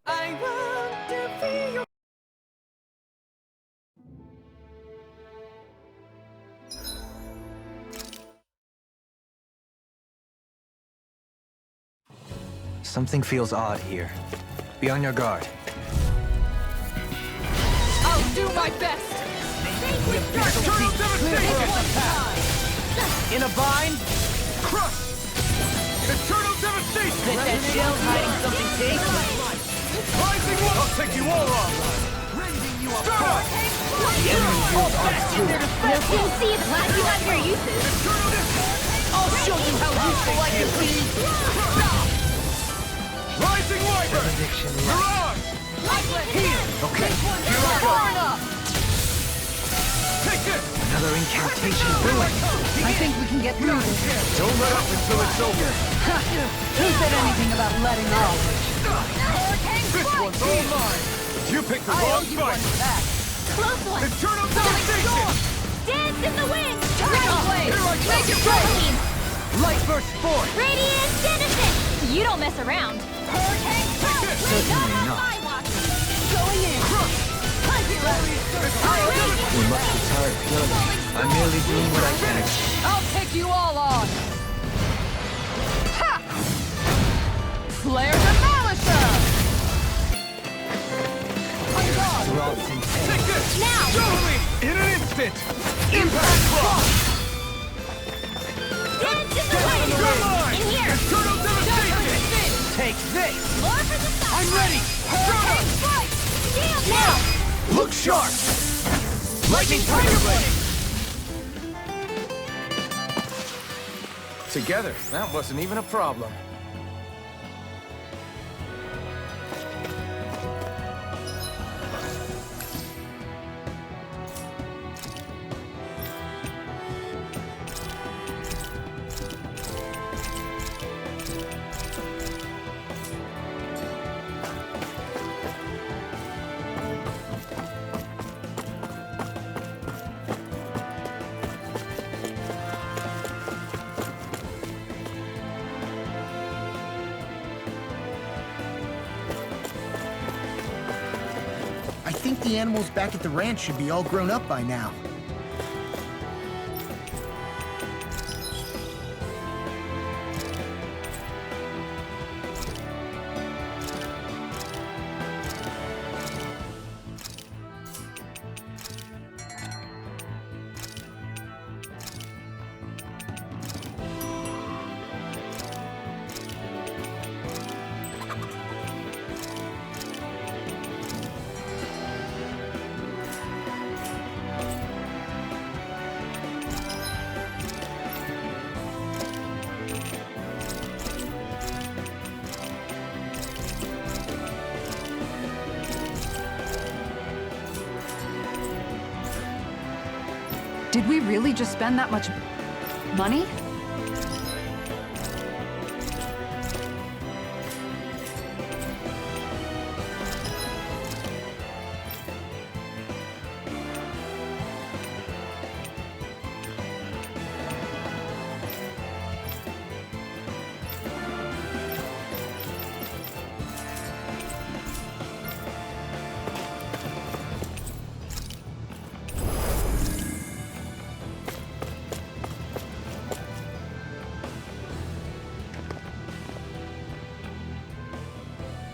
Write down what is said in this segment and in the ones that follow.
I want to be your... Something feels odd here. Be on your guard. I'll do my best! In a bind? Crush! Eternal devastation! Fit that shell hiding something tasty. Rising one! I'll take you all on! Rending you apart. The enemy feels untrue. No CNC is glad you have your uses. I'll show you how useful I can be. Rising wyvern! Benediction Mirage! Okay, Here I go! Take this! another incantation brewing. I think we can get through this. Don't let up until it's over! Who said anything about letting off? This one's all mine! You picked the wrong fight! Close one. Eternal devastation! Dance in the wind. Here I go. Make it rain. Light burst forth. Radiant Denison. You don't mess around. Hurricane Certainly not. Going in. We must retire purely. I'm merely doing what I can. I'll take you all on! Ha! Flare Demolisher! Throughout some pain. Take this! Now. Show me! In an instant! Impact block! Dance in the wind. You're mine! In here. Eternal devastation! Take this. More for the sun. I'm ready. Hurricane strike. Shield now. Look sharp. Lightning tiger blade. Together, that wasn't even a problem. I think the animals back at the ranch should be all grown up by now. Did we really just spend that much money?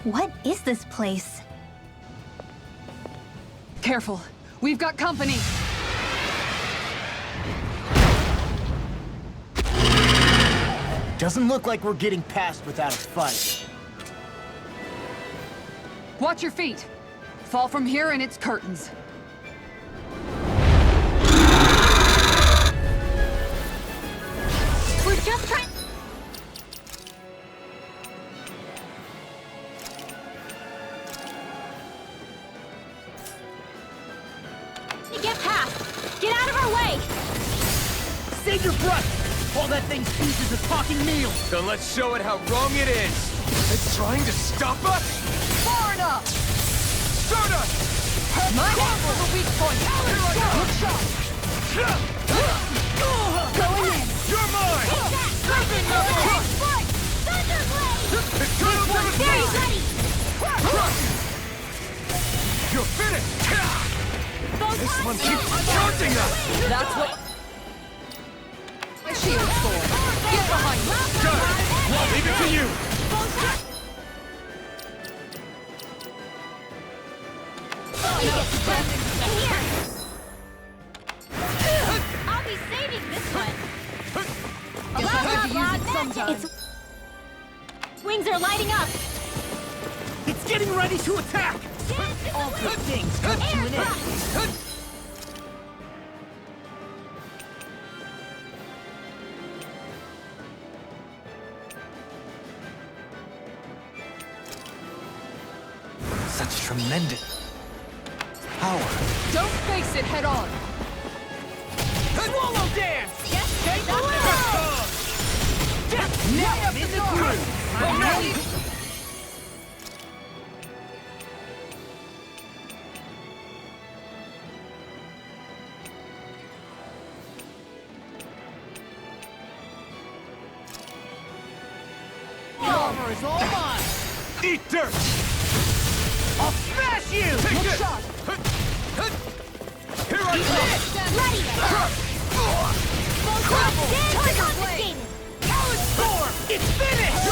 What is this place? Careful. We've got company. Doesn't look like we're getting past without a fight. Watch your feet. Fall from here and it's curtains. We're just trying... to get past. Get out of our way. Save your breath. All that thing sees is a talking meal. Then let's show it how wrong it is! It's trying to stop us? Far enough! Stardust! My half of the weak point! Good shot! Going in! You're mine! Take that! Thunderblade! Eternal devastation! Very ready! Crush! You're finished! This one keeps charging us! That's what my shield's for. Get behind me. Got it! I'll leave it to you! I'll be saving this one. Guess I have to use it sometime. Its wings are lighting up. It's getting ready to attack! All good things come to an end. Such tremendous power. Don't face it head on. Swallow dance! Yes, Now I'm in the groove! I'm ready! The armor is all mine! Eat dirt! I'll smash you! Take this! shot. Here I come! Ready! Confiscated! Talon Storm! It's finished!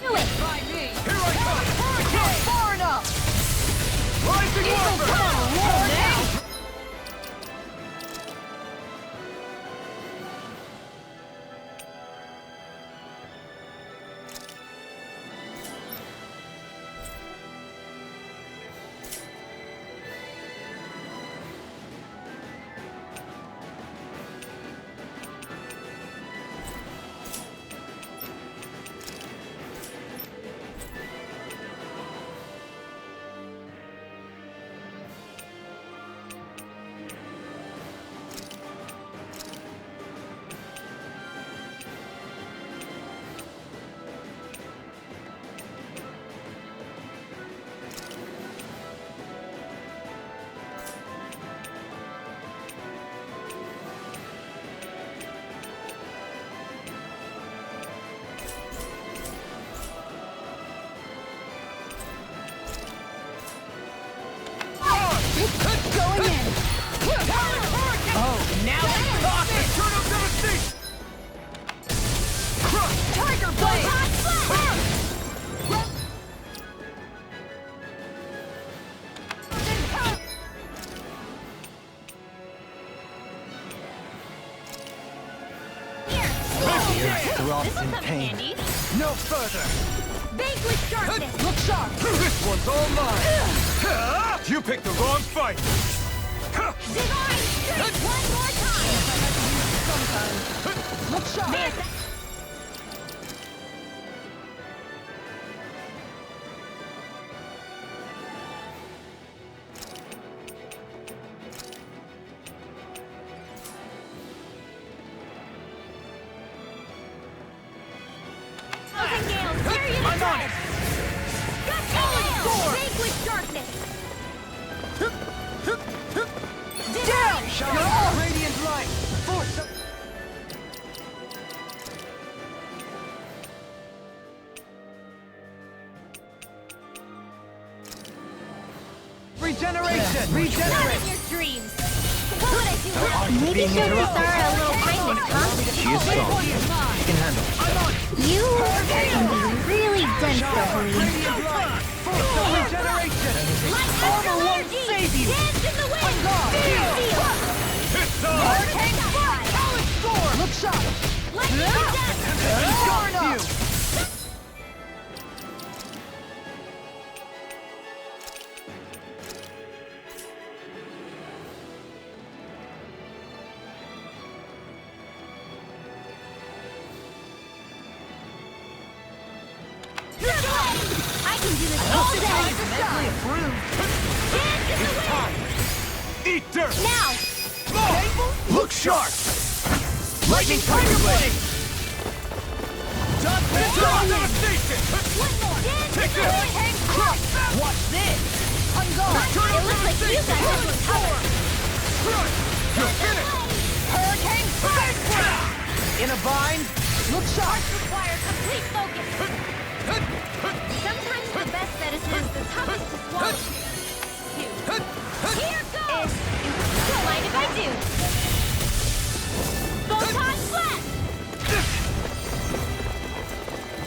Do it! By me. Here I come! Not far enough. Rising Warfare! Come on, roll now! Going in. Oh, now it's talking! Eternal devastation! Crush! Tiger blade. The earth throbs This will in come in pain. handy. No further! Vanquish darkness! Look sharp. This one's all mine! You picked the wrong fight! Divine strength one more time! Look sharp. Man, Thousand Gales, carry it I'm on aside! it! Gust of Gale! Vanquish darkness! Down. Shower radiant light. Force of regeneration. Not Regenerate. in your dreams! What would I do without Maybe Maybe show interrupted. Kisara a little kindness, huh? She is strong. She can handle it. You can be really dense, Beverly. Radiant light. Force of regeneration. Light Armor won't energy! save you. Dance in the wind! Feel! It's on! Hurricane fly! Talon Storm! Look sharp. Lightning of death! Far enough. I can do this all day! Mentally approved. Dance in the wind! Eat dirt! Now! Look sharp! Lightning Tiger Blade! Eternal devastation! One more! Dance Take in the this! wind! Crush! Watch this! I'm going. It looks like you guys have some cover! Crush! You're finished! Hurricane strike. In a bind? Look sharp. Require complete focus! Sometimes the best medicine is the toughest to swallow. Here goes! Don't mind if I do. Photon blast!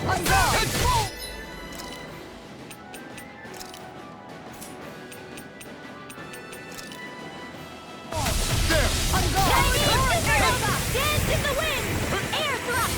I'm gone. Dance in the wind! Air thrust!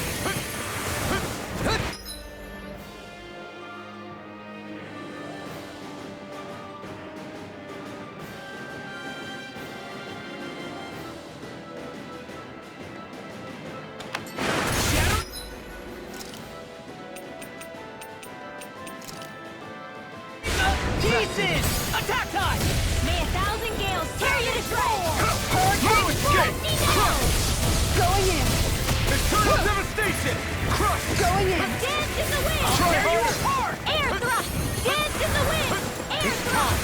Pieces! Attack time! May 1,000 gales tear you to shreds! No escape! Going in. Eternal devastation! Crush! Going in. Dance in the wind! Try hard! Air thrust! Dance in the wind! Air thrust!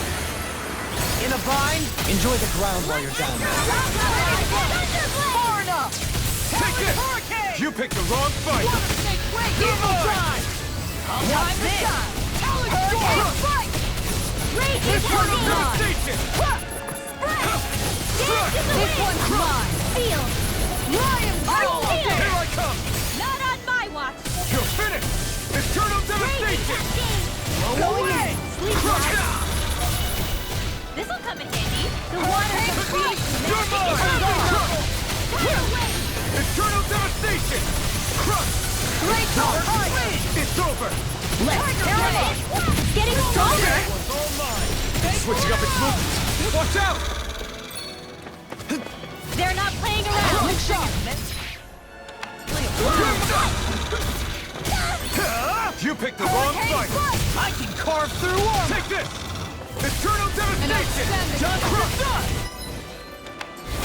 In a bind? Enjoy the ground while you're down there. Thunderblade! Far enough. Take this! Hurricane! You picked the wrong fight! Evil drive. What's this? Hurricane strike. Raging Eternal tornado! devastation! Dance in the This wind! one's mine. Feel! Lion roar. Feel! Here I come! Not on my watch! You're finished! Eternal Raging devastation! cascade! Going in. Sleep drive! This'll come in handy. The waters of creation You're mine! Tidal wave! Eternal devastation! Crush! Great ice. It's over! There it is! It's getting stronger! All mine! Switching up its movements! Watch out! They're not playing around! Quick shot. You picked the wrong fight! I can carve through armor! Take this! Eternal devastation! extended.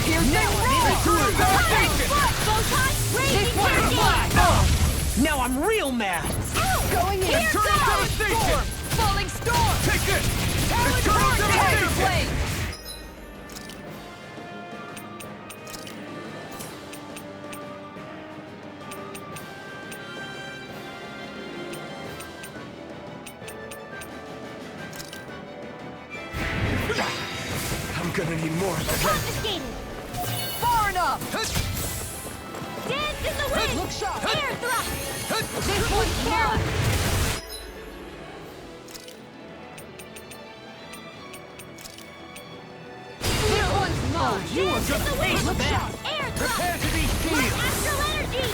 Here's Eternal devastation! Photon raging This one's cascade! mine. Now I'm real mad! Going in. Eternal devastation! Falling storm. Take this! Talon Eternal hurricane. devastation! Blade. I'm gonna need more of that. Confiscated! Far enough. Dance in the wind! Look sharp. Air thrust! This one's mine. This one's mine. Dance in the wind! Look sharp. Air Prepare thrust! to be healed! Astral energy!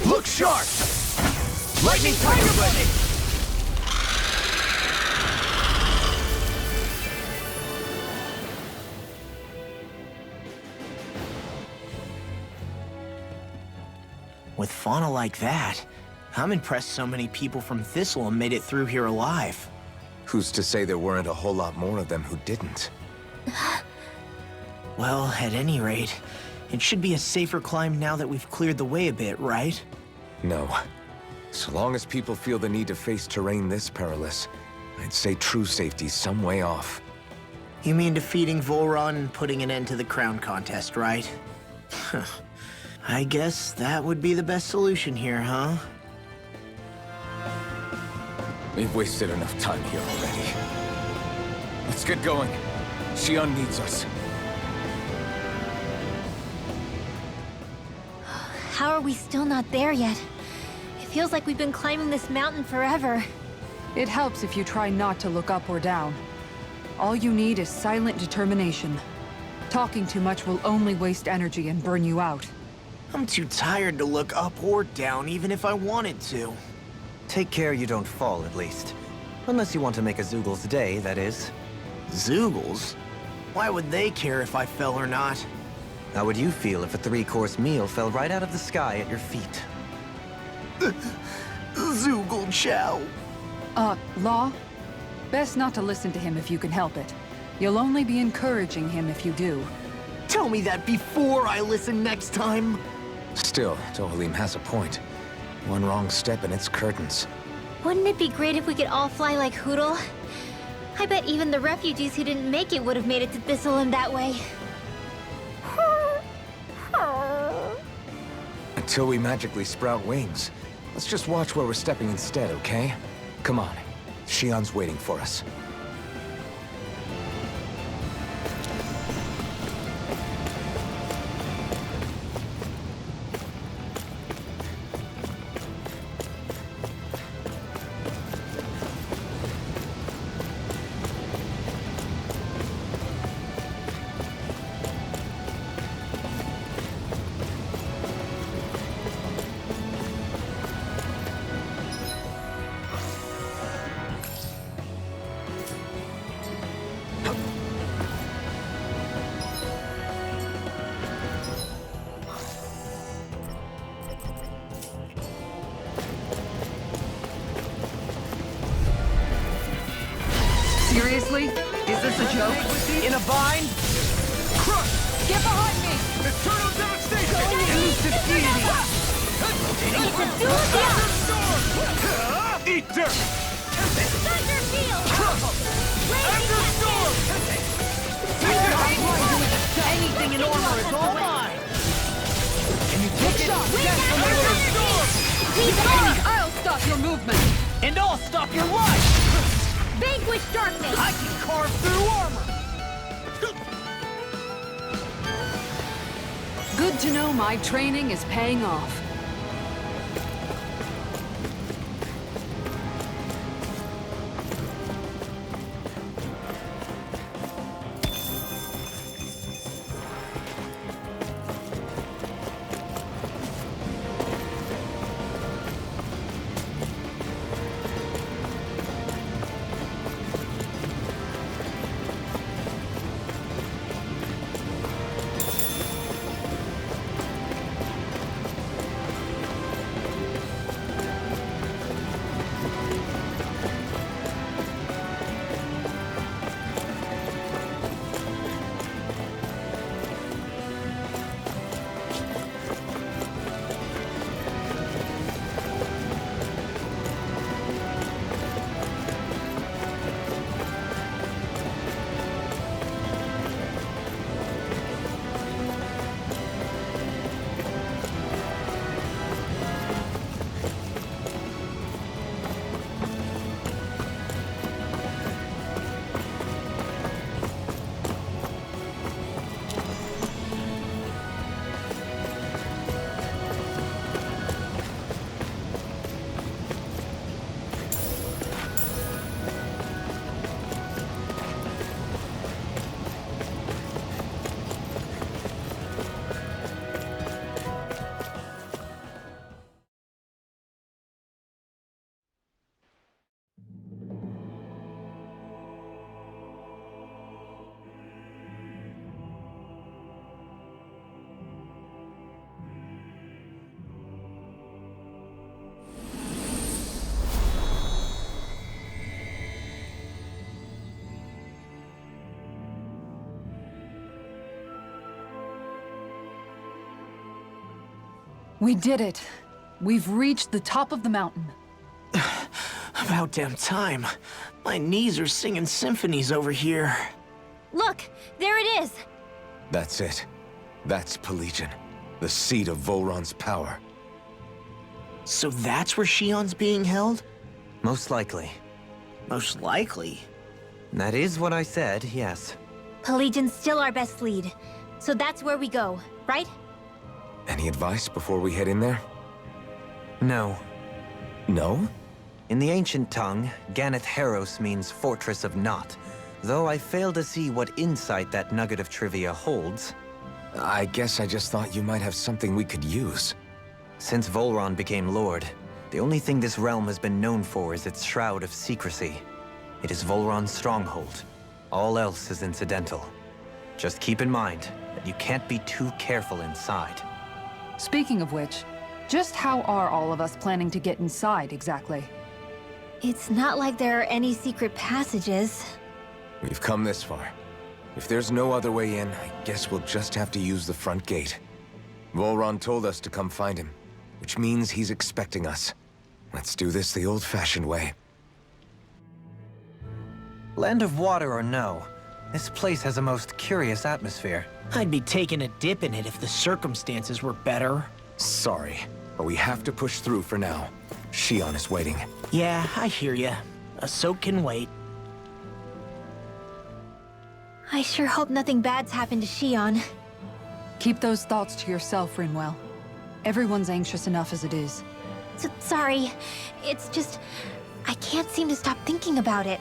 Look sharp! Lightning Tiger Blade! With fauna like that, I'm impressed so many people from Thistleum made it through here alive. Who's to say there weren't a whole lot more of them who didn't? Well, at any rate, it should be a safer climb now that we've cleared the way a bit, right? No. So long as people feel the need to face terrain this perilous, I'd say true safety's some way off. You mean defeating Volron and putting an end to the crown contest, right? I guess that would be the best solution here, huh? We've wasted enough time here already. Let's get going. Xion needs us. How are we still not there yet? It feels like we've been climbing this mountain forever. It helps if you try not to look up or down. All you need is silent determination. Talking too much will only waste energy and burn you out. I'm too tired to look up or down, even if I wanted to. Take care you don't fall, at least. Unless you want to make a Zoogl's day, that is. Zoogles? Why would they care if I fell or not? How would you feel if a 3-course meal fell right out of the sky at your feet? Zoogle chow. Law? Best not to listen to him if you can help it. You'll only be encouraging him if you do. Tell me that before I listen next time. Still, Dohalim has a point. One wrong step and it's curtains. Wouldn't it be great if we could all fly like Hootle? I bet even the refugees who didn't make it would have made it to Thistleum that way. A Until we magically sprout wings. Let's just watch where we're stepping instead, okay? Come on. Shion's waiting for us. Seriously? Is this a joke? In a bind? Crush! Get behind me! Eternal devastation! Who's defeated? Eat dirt! Thunder field! Thunderstorm! Anything in armor is all mine! Can you take it? I'll stop your movement! And I'll stop your life! Vanquish darkness! I can carve through armor! Good to know my training is paying off. We did it. We've reached the top of the mountain. About damn time. My knees are singing symphonies over here. Look, there it is! That's it. That's Pelegion, the seat of Volron's power. So that's where Shion's being held? Most likely. Most likely. That is what I said, yes. Pelegion's still our best lead. So that's where we go, right? Any advice before we head in there? No. No? In the ancient tongue, Ganeth Heros means Fortress of Naught, though I fail to see what insight that nugget of trivia holds. I guess I just thought you might have something we could use. Since Volron became Lord, the only thing this realm has been known for is its shroud of secrecy. It is Volron's stronghold. All else is incidental. Just keep in mind that you can't be too careful inside. Speaking of which, just how are all of us planning to get inside exactly? It's not like there are any secret passages. We've come this far. If there's no other way in, I guess we'll just have to use the front gate. Volron told us to come find him, which means he's expecting us. Let's do this the old-fashioned way. Land of Water or no, this place has a most curious atmosphere. I'd be taking a dip in it if the circumstances were better. Sorry, but we have to push through for now. Shion is waiting. Yeah, I hear ya. A soak can wait. I sure hope nothing bad's happened to Shion. Keep those thoughts to yourself, Rinwell. Everyone's anxious enough as it is. Sorry. It's just... I can't seem to stop thinking about it.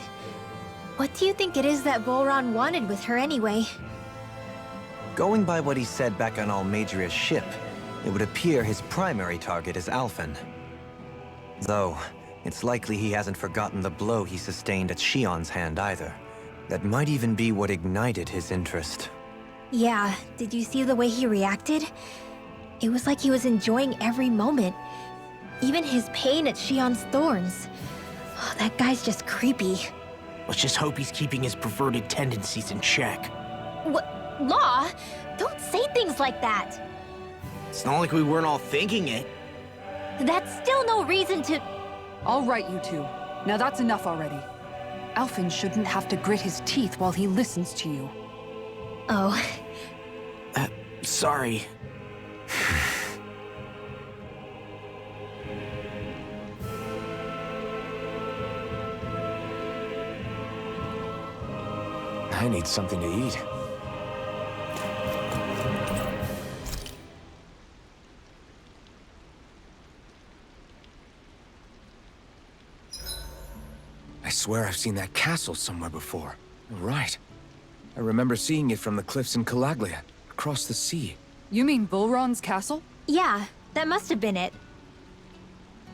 What do you think it is that Volron wanted with her anyway? Going by what he said back on Almadria's ship, it would appear his primary target is Alphen. Though, it's likely he hasn't forgotten the blow he sustained at Shion's hand either. That might even be what ignited his interest. Yeah, did you see the way he reacted? It was like he was enjoying every moment. Even his pain at Shion's thorns. Oh, that guy's just creepy. Let's just hope he's keeping his perverted tendencies in check. What? Law? Don't say things like that! It's not like we weren't all thinking it. That's still no reason to... All right, you two. Now that's enough already. Alphen shouldn't have to grit his teeth while he listens to you. Oh. Sorry. I need something to eat. I swear I've seen that castle somewhere before. You're right. I remember seeing it from the cliffs in Calaglia, across the sea. You mean Volron's castle? Yeah, that must have been it.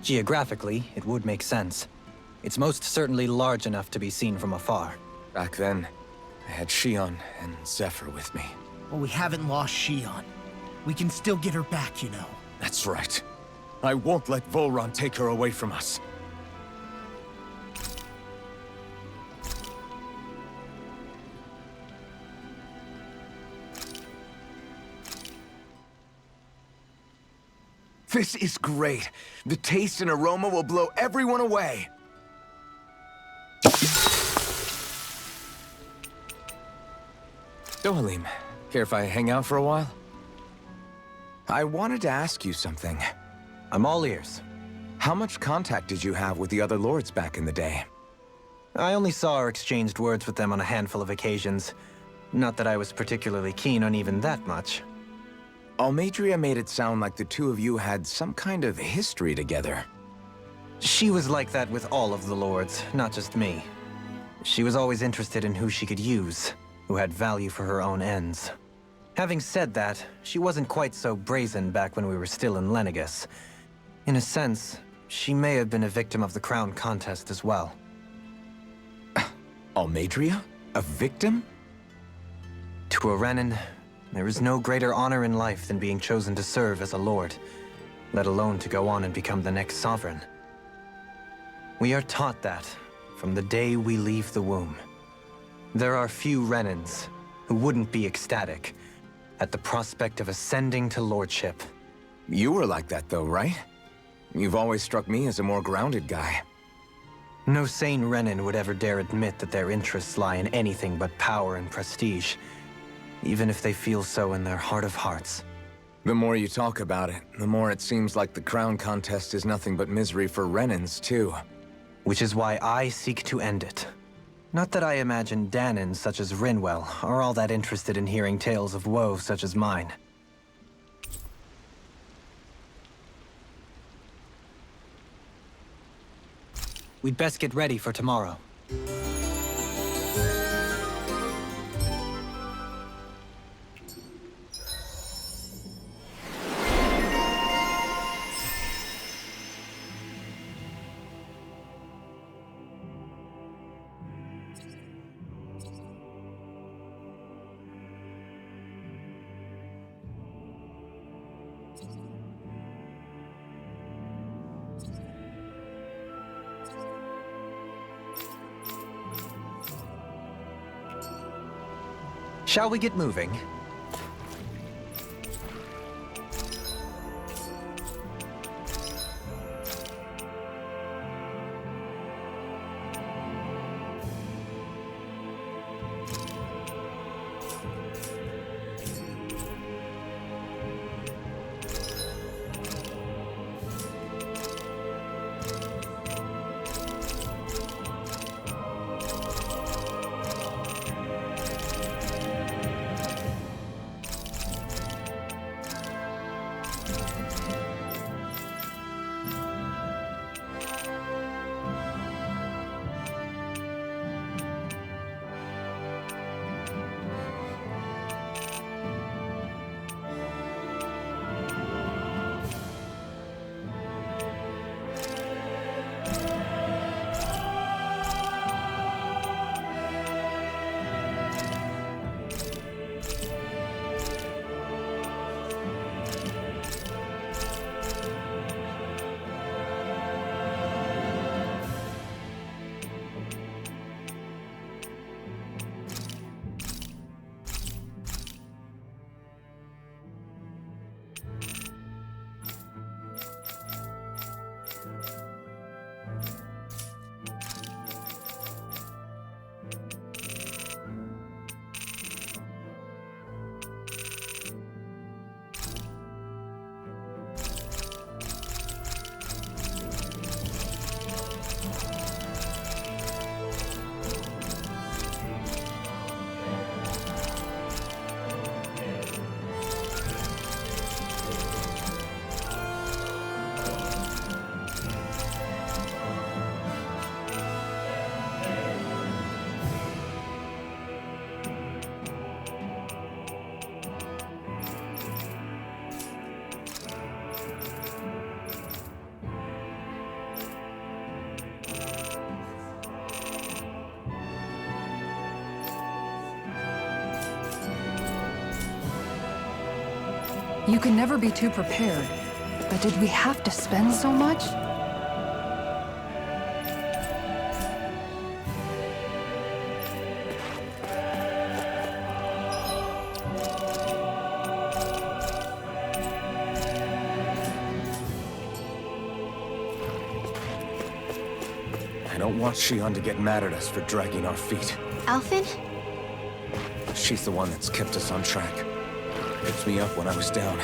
Geographically, it would make sense. It's most certainly large enough to be seen from afar. Back then, I had Shion and Zephyr with me. Well, we haven't lost Shion. We can still get her back, you know. That's right. I won't let Volron take her away from us. This is great. The taste and aroma will blow everyone away. Dohalim, care if I hang out for a while? I wanted to ask you something. I'm all ears. How much contact did you have with the other lords back in the day? I only saw or exchanged words with them on a handful of occasions. Not that I was particularly keen on even that much. Almadria made it sound like the two of you had some kind of history together. She was like that with all of the lords, not just me. She was always interested in who she could use, who had value for her own ends. Having said that, she wasn't quite so brazen back when we were still in Lenegus. In a sense, she may have been a victim of the crown contest as well. Almadria? A victim? To a Renan, there is no greater honor in life than being chosen to serve as a lord, let alone to go on and become the next sovereign. We are taught that from the day we leave the womb. There are few Renans who wouldn't be ecstatic at the prospect of ascending to lordship. You were like that though, right? You've always struck me as a more grounded guy. No sane Renan would ever dare admit that their interests lie in anything but power and prestige, even if they feel so in their heart of hearts. The more you talk about it, the more it seems like the crown contest is nothing but misery for Renans, too. Which is why I seek to end it. Not that I imagine Danans such as Rinwell are all that interested in hearing tales of woe such as mine. We'd best get ready for tomorrow. Shall we get moving? You can never be too prepared. But did we have to spend so much? I don't want Shion to get mad at us for dragging our feet. Alphen? She's the one that's kept us on track. Picked me up when I was down.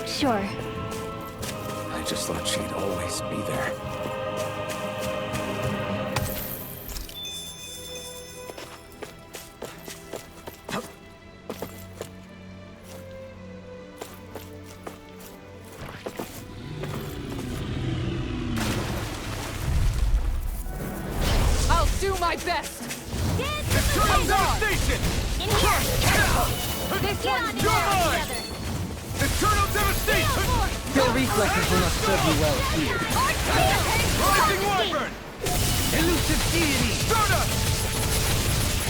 Sure. I just thought she'd always be there. I'll do my best. Eternal devastation! In here! This Get on one's in your there mind! together! Eternal devastation! Your reflexes will not serve you well here. Rising Wyvern! Elusive deity! Stardust!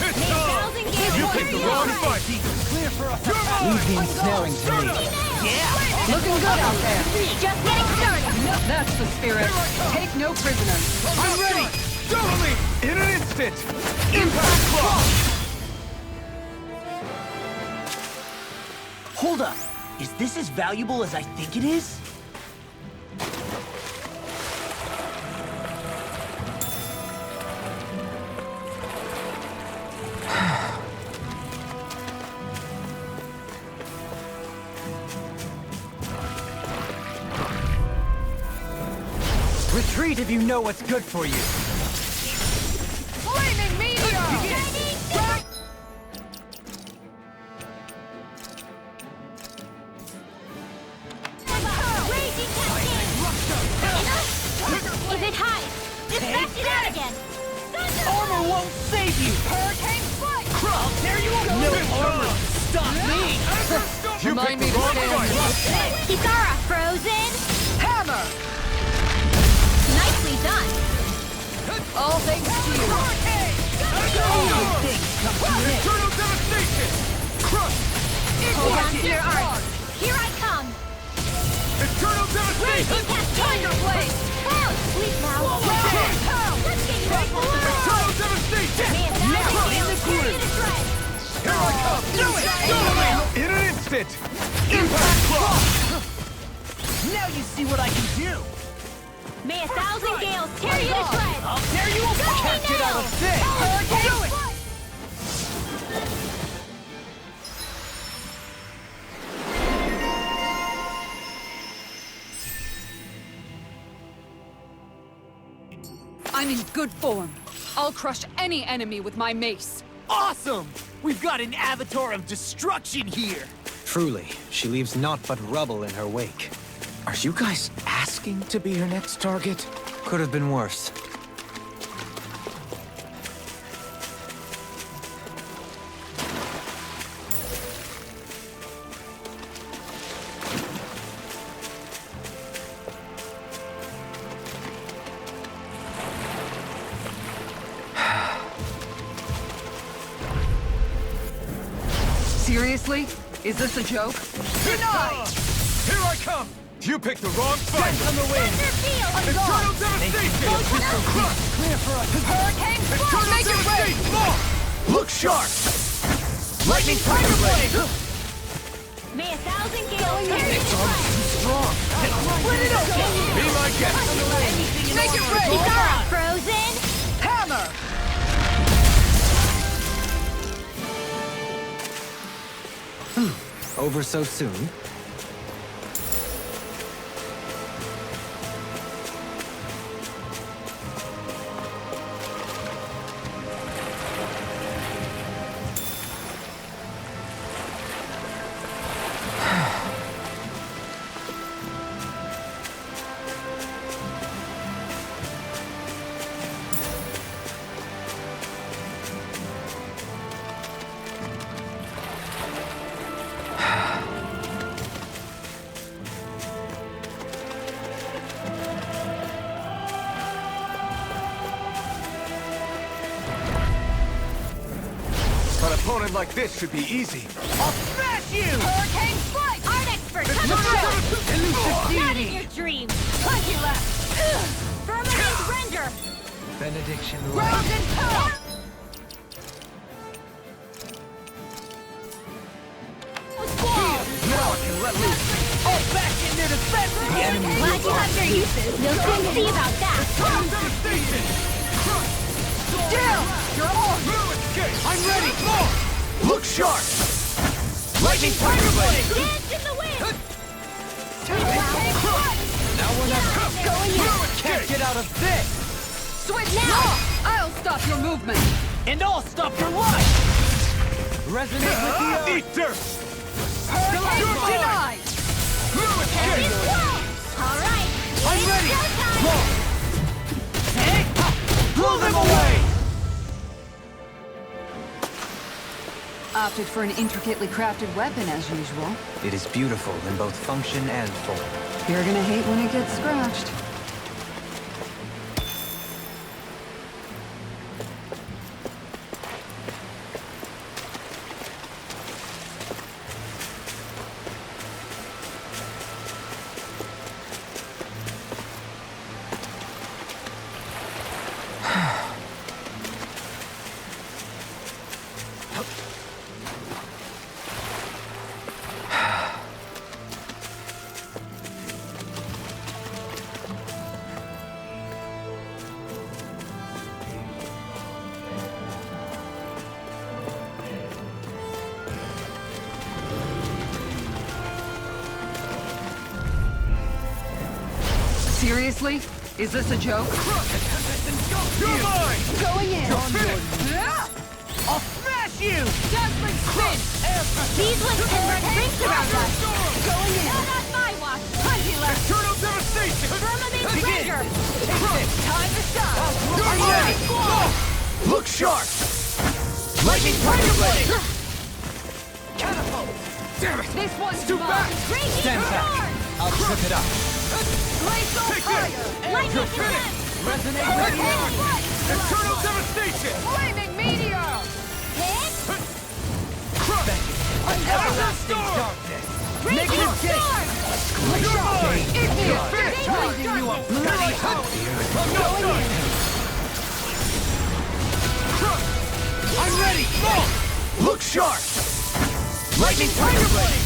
It's on! Thousand Gale You picked the wrong fight! Clear for us. You're mine! Leave the ensnaring to me. Looking good out there. Just getting started! That's the spirit. Take no prisoners. I'm ready! Double me! In an instant! Impact Claw! Hold up. Is this as valuable as I think it is? Retreat if you know what's good for you. Flaming meteor! Raging cascade! If it hides, dispatch it out again! Armor won't save you. Hurricane Strike! I'll tear you apart. No armor. Stop me. You Remind picked me the to wrong stay on fight! Kisara, frozen! Hammer! Nicely done! All thanks to you. Eternal devastation! Crush! Hold on to your arms! Here I come! Eternal devastation! Raging cascade! Tiger blade! Wow, sweet mouth! Let's get you right below! Eternal devastation! Man, that's a gale! Tear you to shreds! Here I come! Do it! In an instant! Impact Claw! Now you see what I can do. May 1,000 gales tear you to shreds! I'll tear you apart. Can't get out of this. Do it! I'm in good form. I'll crush any enemy with my mace. Awesome! We've got an avatar of destruction here. Truly, she leaves naught but rubble in her wake. Are you guys asking to be her next target? Could have been worse. Seriously? Is this a joke? Denied! Here I come! You picked the wrong fight! On the wing! Eternal devastation! Clear for us! Hurricane Eternal Make it rain! devastation! More! Look sharp! Lightning Tiger Blade! May 1,000 gales carry It's almost too strong! Split it open! Be my guest! Make it rain! Zara frozen! Hammer! Over so soon? An opponent like this should be easy. I'll smash you! Hurricane Strike! Art expert, come Elusive Not in deity! your dreams! Plenty left! Firmament render! Benediction Round and power! Now I can let loose! All back in their defense! The enemy Glad you have your uses. We'll soon see about that. Devastation! Down! You're on! I'm ready! Look sharp! Lightning Tiger Blade! Dance in the wind! Now we're not Going in! Can't get out of this! Switch Now! I'll stop your movement! And I'll stop your life! Resonate with the Eat dirt! Denied! Carry slow! Alright! I'm it's ready! showtime! Blow them away! Opted for an intricately crafted weapon as usual. It is beautiful in both function and form. You're gonna hate when it gets scratched. Seriously? Is this a joke? You're mine! Going in! I'll smash you! Dazzling spin! These ones convert rings around us! Going in! Not on my watch! Plenty left! Eternal devastation! Firmament Begin! render! Time to shine! You're mine! Look sharp! Lightning Tiger Blade! Catapult! Damn it! This one's Too bad! Raging Stand back. storm! I'll trip it up! Glacial Take fire! this! Lightning command! Resonate with the Hurricane earth! strike! Eternal devastation! Flaming meteor! Hit! Everlasting darkness! Raging Negative gate! storm! You're mine! Finish! Blinding you up! Bloody hell! I'm ready! Look sharp! Lightning Tiger Blade!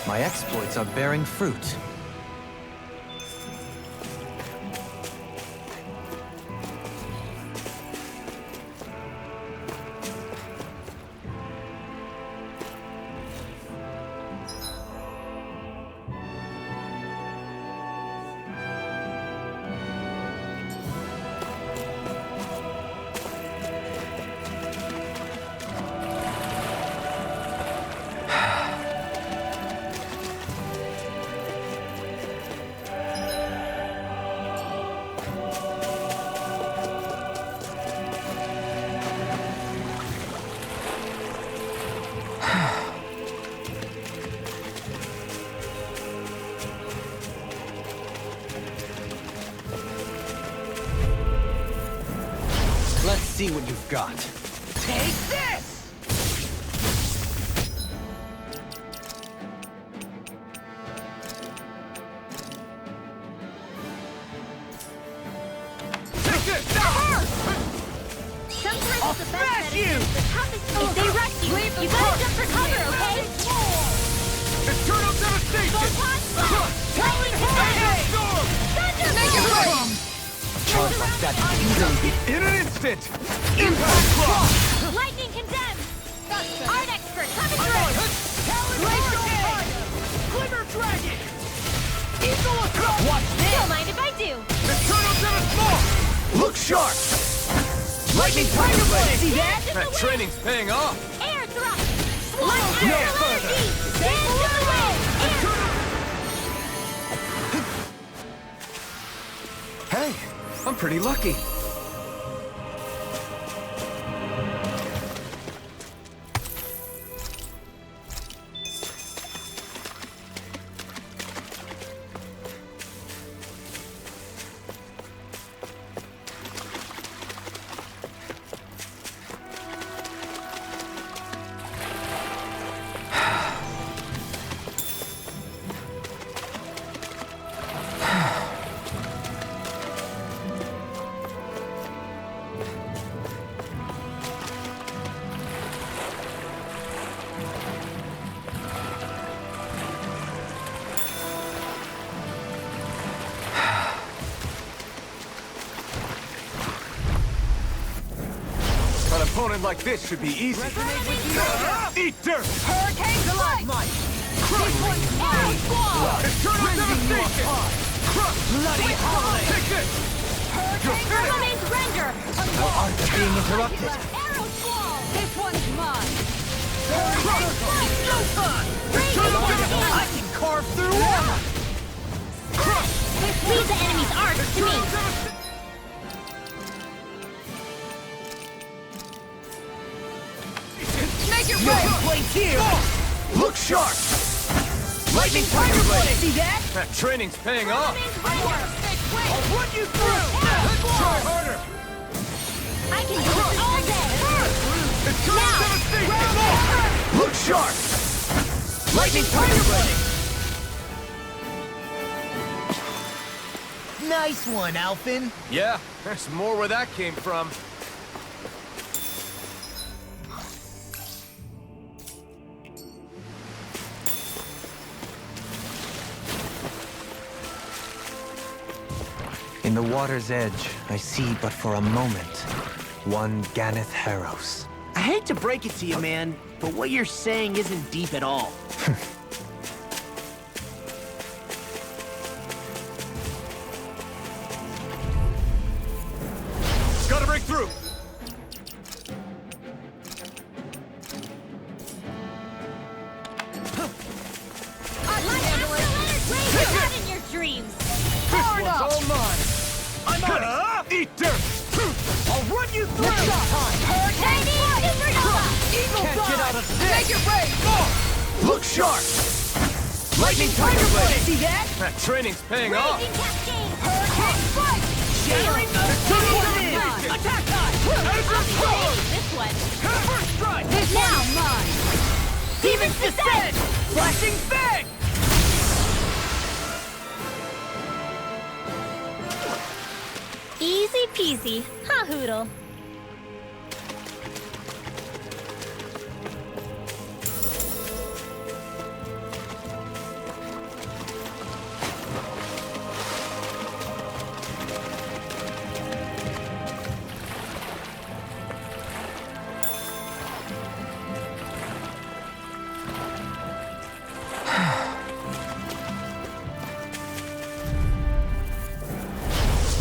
My exploits are bearing fruit. see what you've got. Take this! Take this! Now! Sometimes I'll the best smash medicine you! is the toughest. If they rush you, you gotta jump for cover, okay? Eternal devastation! Lightning Condemn! Storm! Thunderbolt! Charge like that can easily be... In an instant! Impact Cross! Lightning Condemn! Art expert, coming through! Hurricane! Glimmer Dragon! Eagle Attack! Watch this! Don't mind if I do. Eternal devastation! Look sharp! Lightning Tiger Blade! See that? That training's paying off! Air thrust! One No extra further. energy! Dance to the wind! Hey, I'm pretty lucky. An opponent like this should be easy. Eat dirt! Hurricane Delight! Arrow Squall! Eternal devastation! Bloody Holiday! Take this! Permanent Render! Our art is being interrupted. Arrow Squall! This one's mine. Eternal Devastation! I can carve through armor! Leave the enemy's arc to me! Make it no complaints here! Look sharp! Lightning Tiger Blade! See that? That training's paying off! I'll run you through! Try harder! I can do this all day! Eternal devastation! Look sharp! Lightning Tiger Blade! Nice one, Alphin. Yeah, there's more where that came from. In the water's edge, I see but for a moment one Ganeth Haros. I hate to break it to you, man, but what you're saying isn't deep at all. Gotta break through! Not in your dreams! This one's all mine! I'm out! Eat dirt! I'll run you through! Hurricane Supernova! Eagle Can't get out of this! Make it rain! Look sharp! Lightning Tiger Blade! See that? That training's paying off! Raging Cascade! Hurricane Strike! Sharing the Attack time! I'll take this one! First strike! Now mine! Demon's Descent! Flashing Fang! Easy peasy, huh, Hoodle?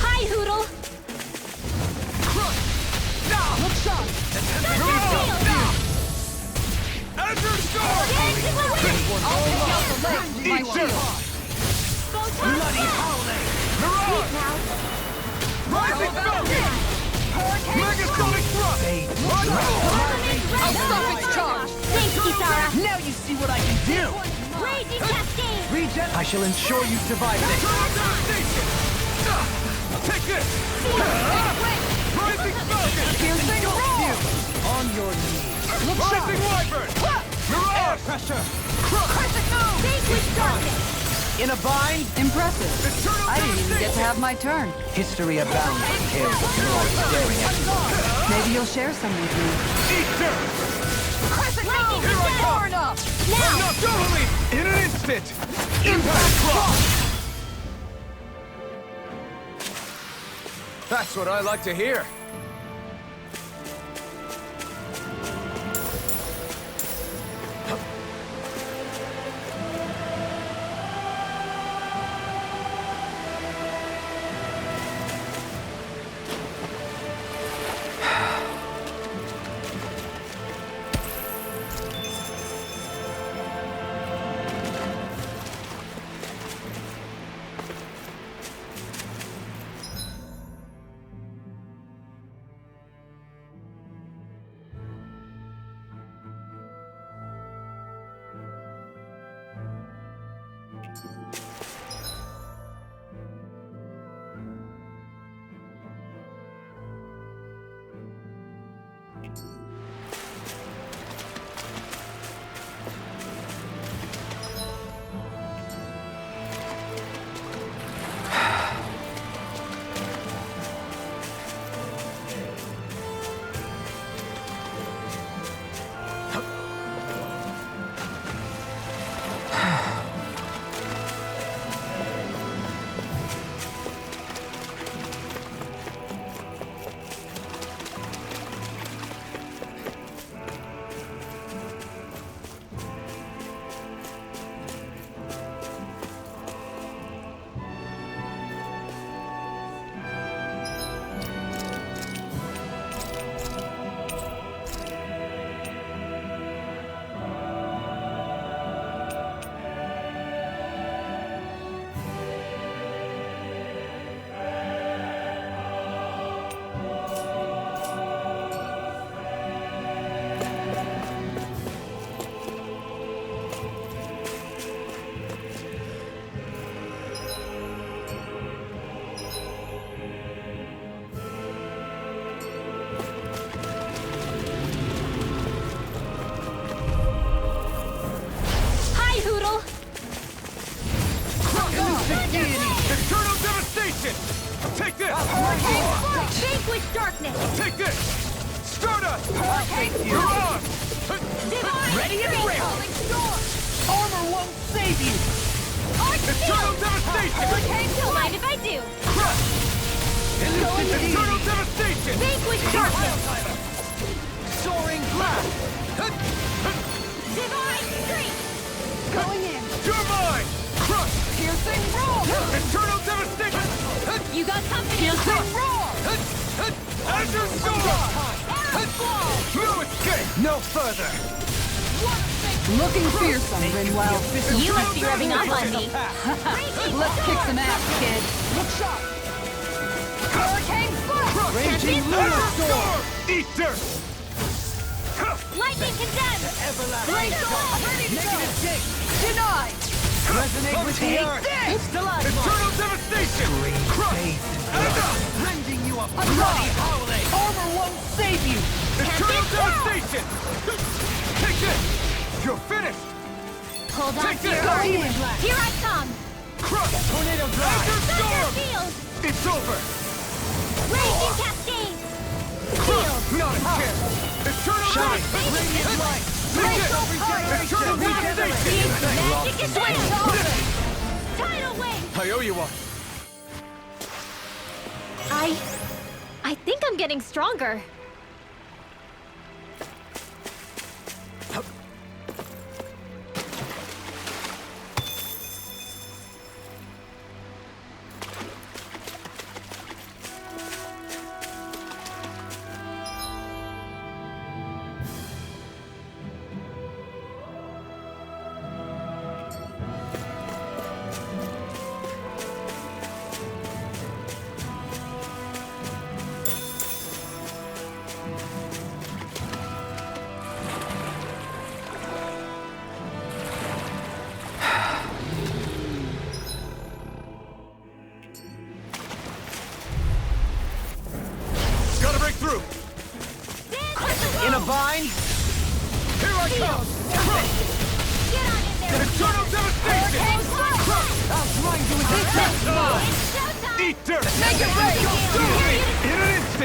Hi, Hoodle! Look sharp. Azure Storm! Dance in the wind! I'll take out the legs with my Eat dirt! shield. Bloody Holiday! Mirage! Rising Falcon! Megasonic Thrust! I'll stop its charge. Thanks, Kisara! Now you see what I can do! Raging Cascade! Regen! I shall ensure you survive this. Eternal devastation! Take this! Rising Falcon! Piercing roar! On your knees. Look sharp! Rising Wyvern! Mirage! Pressure. Crescent moon! Vanquish darkness! In a bind. Impressive. Eternal I didn't even get to devastation! have my turn. History abounds in tales of lords staring at you. Maybe you'll share some with me. Easter! Crescent moon! Here I come! Far enough! Now, totally! In an instant! Impact Clock! That's what I like to hear. Eternal devastation! Take this! Vanquish darkness! Take this! Stardust! Hurricane Mirage! Divine Ready and Strength! ready. Armor won't save you. Eternal devastation! Don't mind if I do! Crush! Eternal devastation! Vanquish darkness! Soaring blast. Divine Strength! Going in! You're mine! Crush! Piercing roar! Eternal devastation! You got company! Piercing roar! Azure Storm! No escape! No further. Looking fearsome, Rinwell. You must be rubbing off on me! Let's kick some ass, kid. Look sharp. Hurricane Flash! Raging Azure lunar Storm! Eat dirt! Lightning condemned! Everlasting. Negative shake. Denied! Resonate with the earth. Eternal devastation! Crush! Rending you a bloody howling. Armor won't save you. Eternal devastation! Take this! You're finished! Hold on Take to this! your Go horses! Here I come! Crush! Tornado drive. Azure Thunder Storm! field! It's over! Raging cascade! Not a chance! Eternal devastation! Radiant light. Take this! Eternal devastation! Magic is real! Tidal wave! I owe you one. I think I'm getting stronger.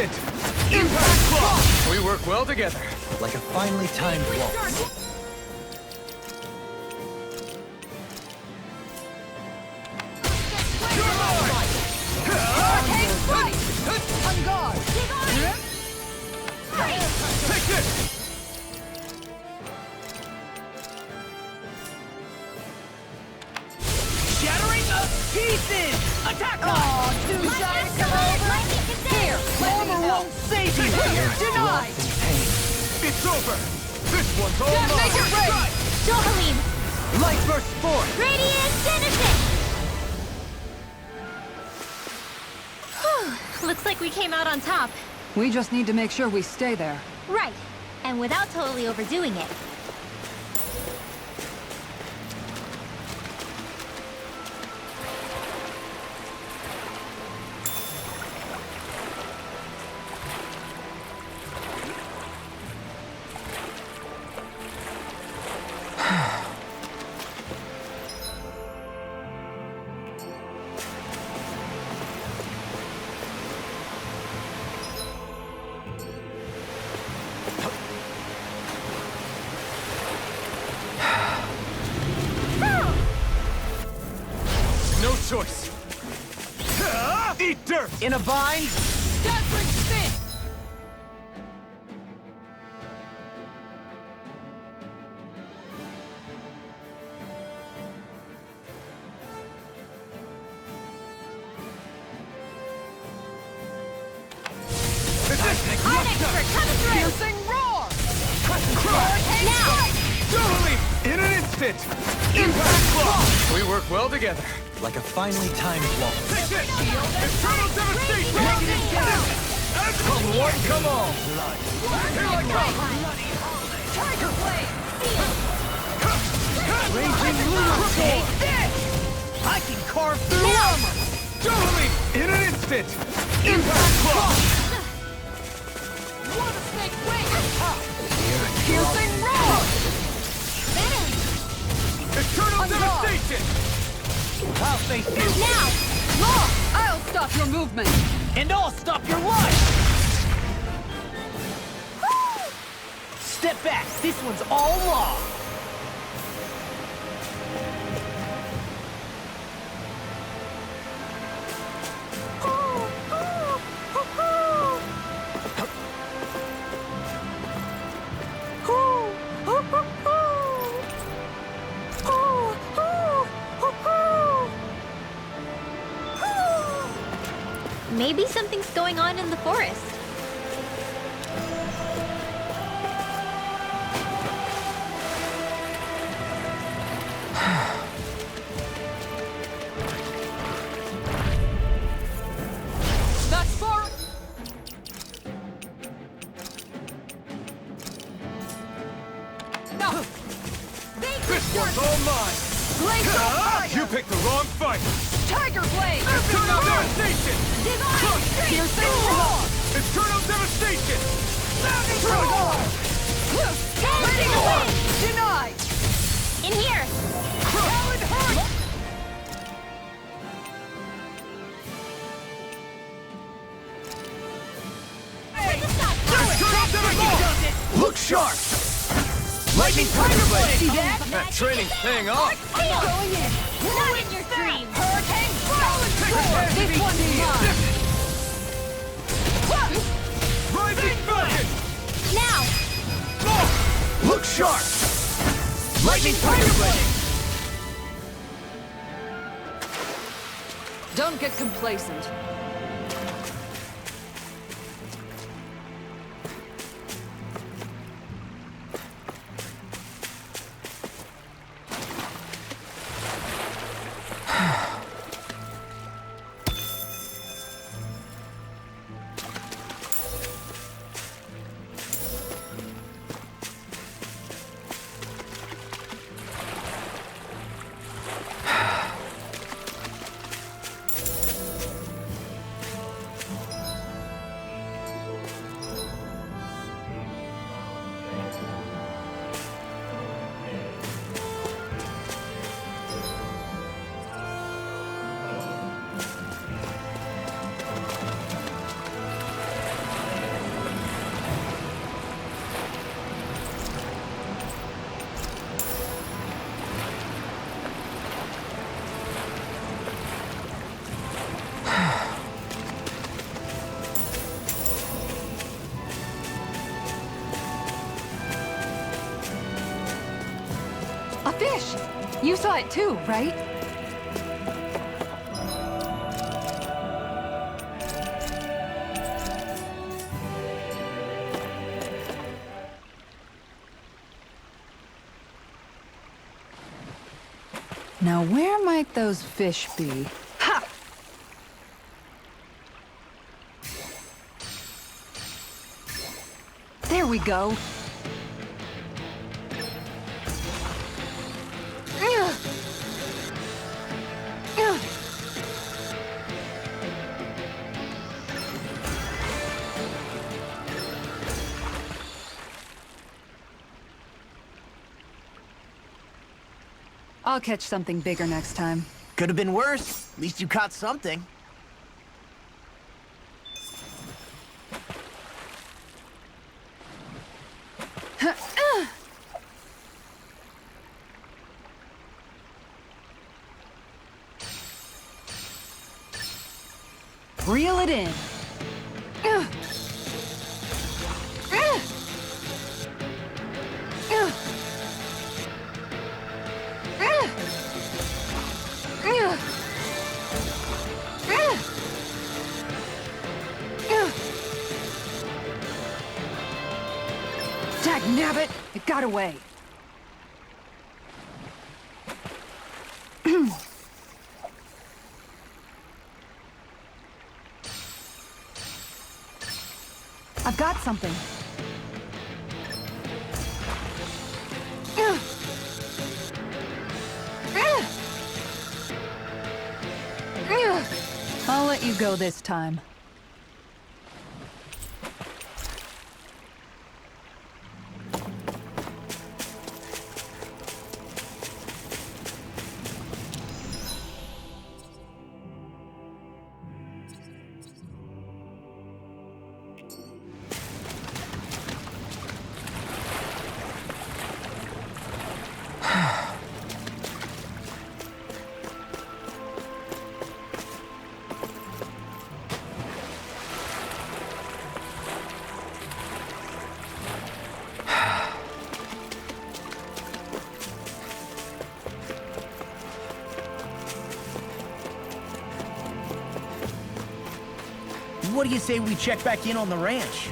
instant! Impact Claw! We work well together. Like a finely timed waltz. On guard. Take this! Shattering of pieces! Attack on! Two shots come over. Here, Armor won't save you! denied. It's over! This one's all Just make mine! it ready. Johalim! Light burst forth! Radiant Innocent! Looks like we came out on top. We just need to make sure we stay there. Right. And without totally overdoing it. No choice! Eat dirt! In a bind? Dazzling spin. Unexpert coming through! Piercing roar. Now! Totally! In an instant! Impact Claw! We work well together. Like a finely timed waltz. Take this! Eternal devastation! Come one, come all! Here I come! Tiger blade. Raging Lunar Take this! I can carve through armor! Totally! In an instant! Impact Claw! Water snake wing. Piercing roar. Eternal On guard. devastation! I'll face you! Now! Law. I'll stop your movement. And I'll stop your life! Step back! This one's all law! Maybe something's going on in the forest. That's for. No. This one's all mine! Glacial fire. You picked the wrong fight! Tiger blade. Eternal devastation! Piercing roar. Eternal devastation! Roar. Dancing away! Denied. In here! Talon hurt. Eternal devastation! Look sharp! Lightning Tiger Blade! See that? That training's paying off! Going in. Not in your dreams! Hurricane Fire. This one's mine. Rising Falcon! Now! Look sharp! Lightning Tiger Blade! Don't get complacent. fish! You saw it too, right? Now where might those fish be? Ha! There we go. I'll catch something bigger next time. Could have been worse. At least you caught something. Reel it in. Dagnabbit! It got away. I've got something. I'll let you go this time. What do you say we check back in on the ranch?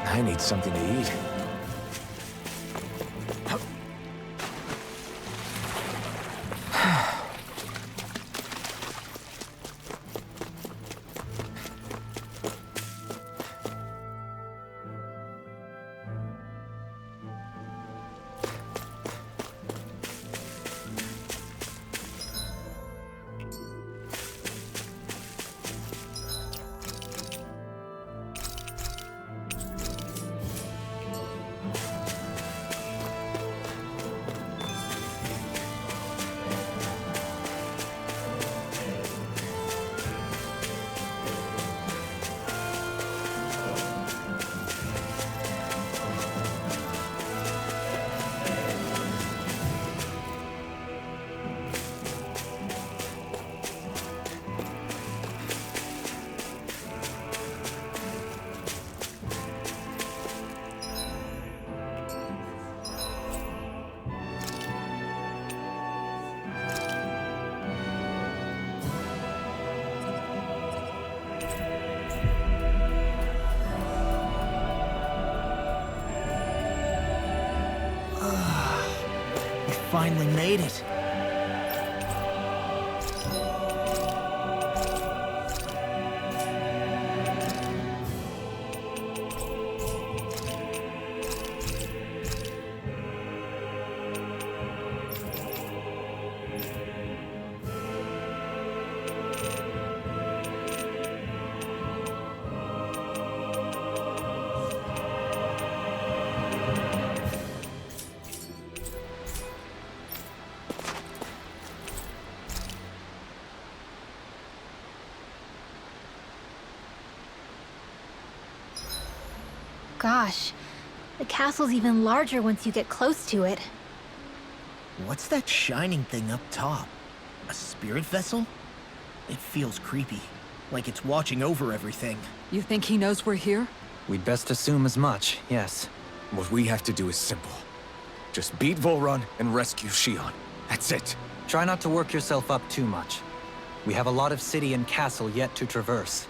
I need something to eat. Finally made it. gosh. The castle's even larger once you get close to it. What's that shining thing up top? A spirit vessel? It feels creepy, like it's watching over everything. You think he knows we're here? We'd best assume as much, yes. What we have to do is simple. Just beat Volron and rescue Shion. That's it. Try not to work yourself up too much. We have a lot of city and castle yet to traverse.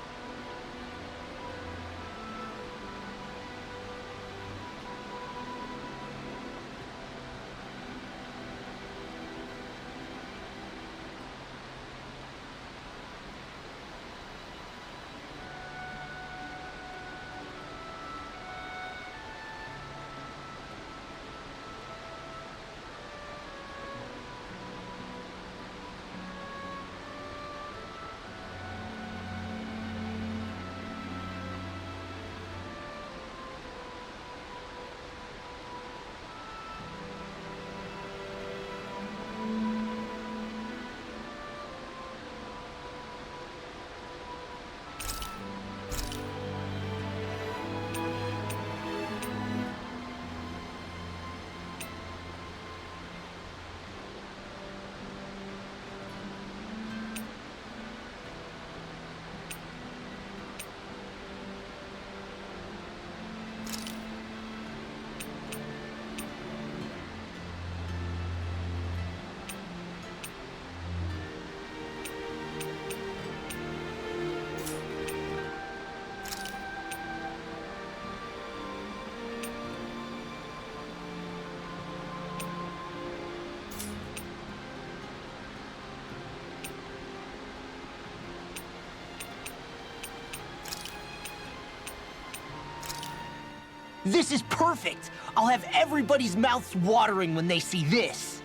This is perfect! I'll have everybody's mouths watering when they see this.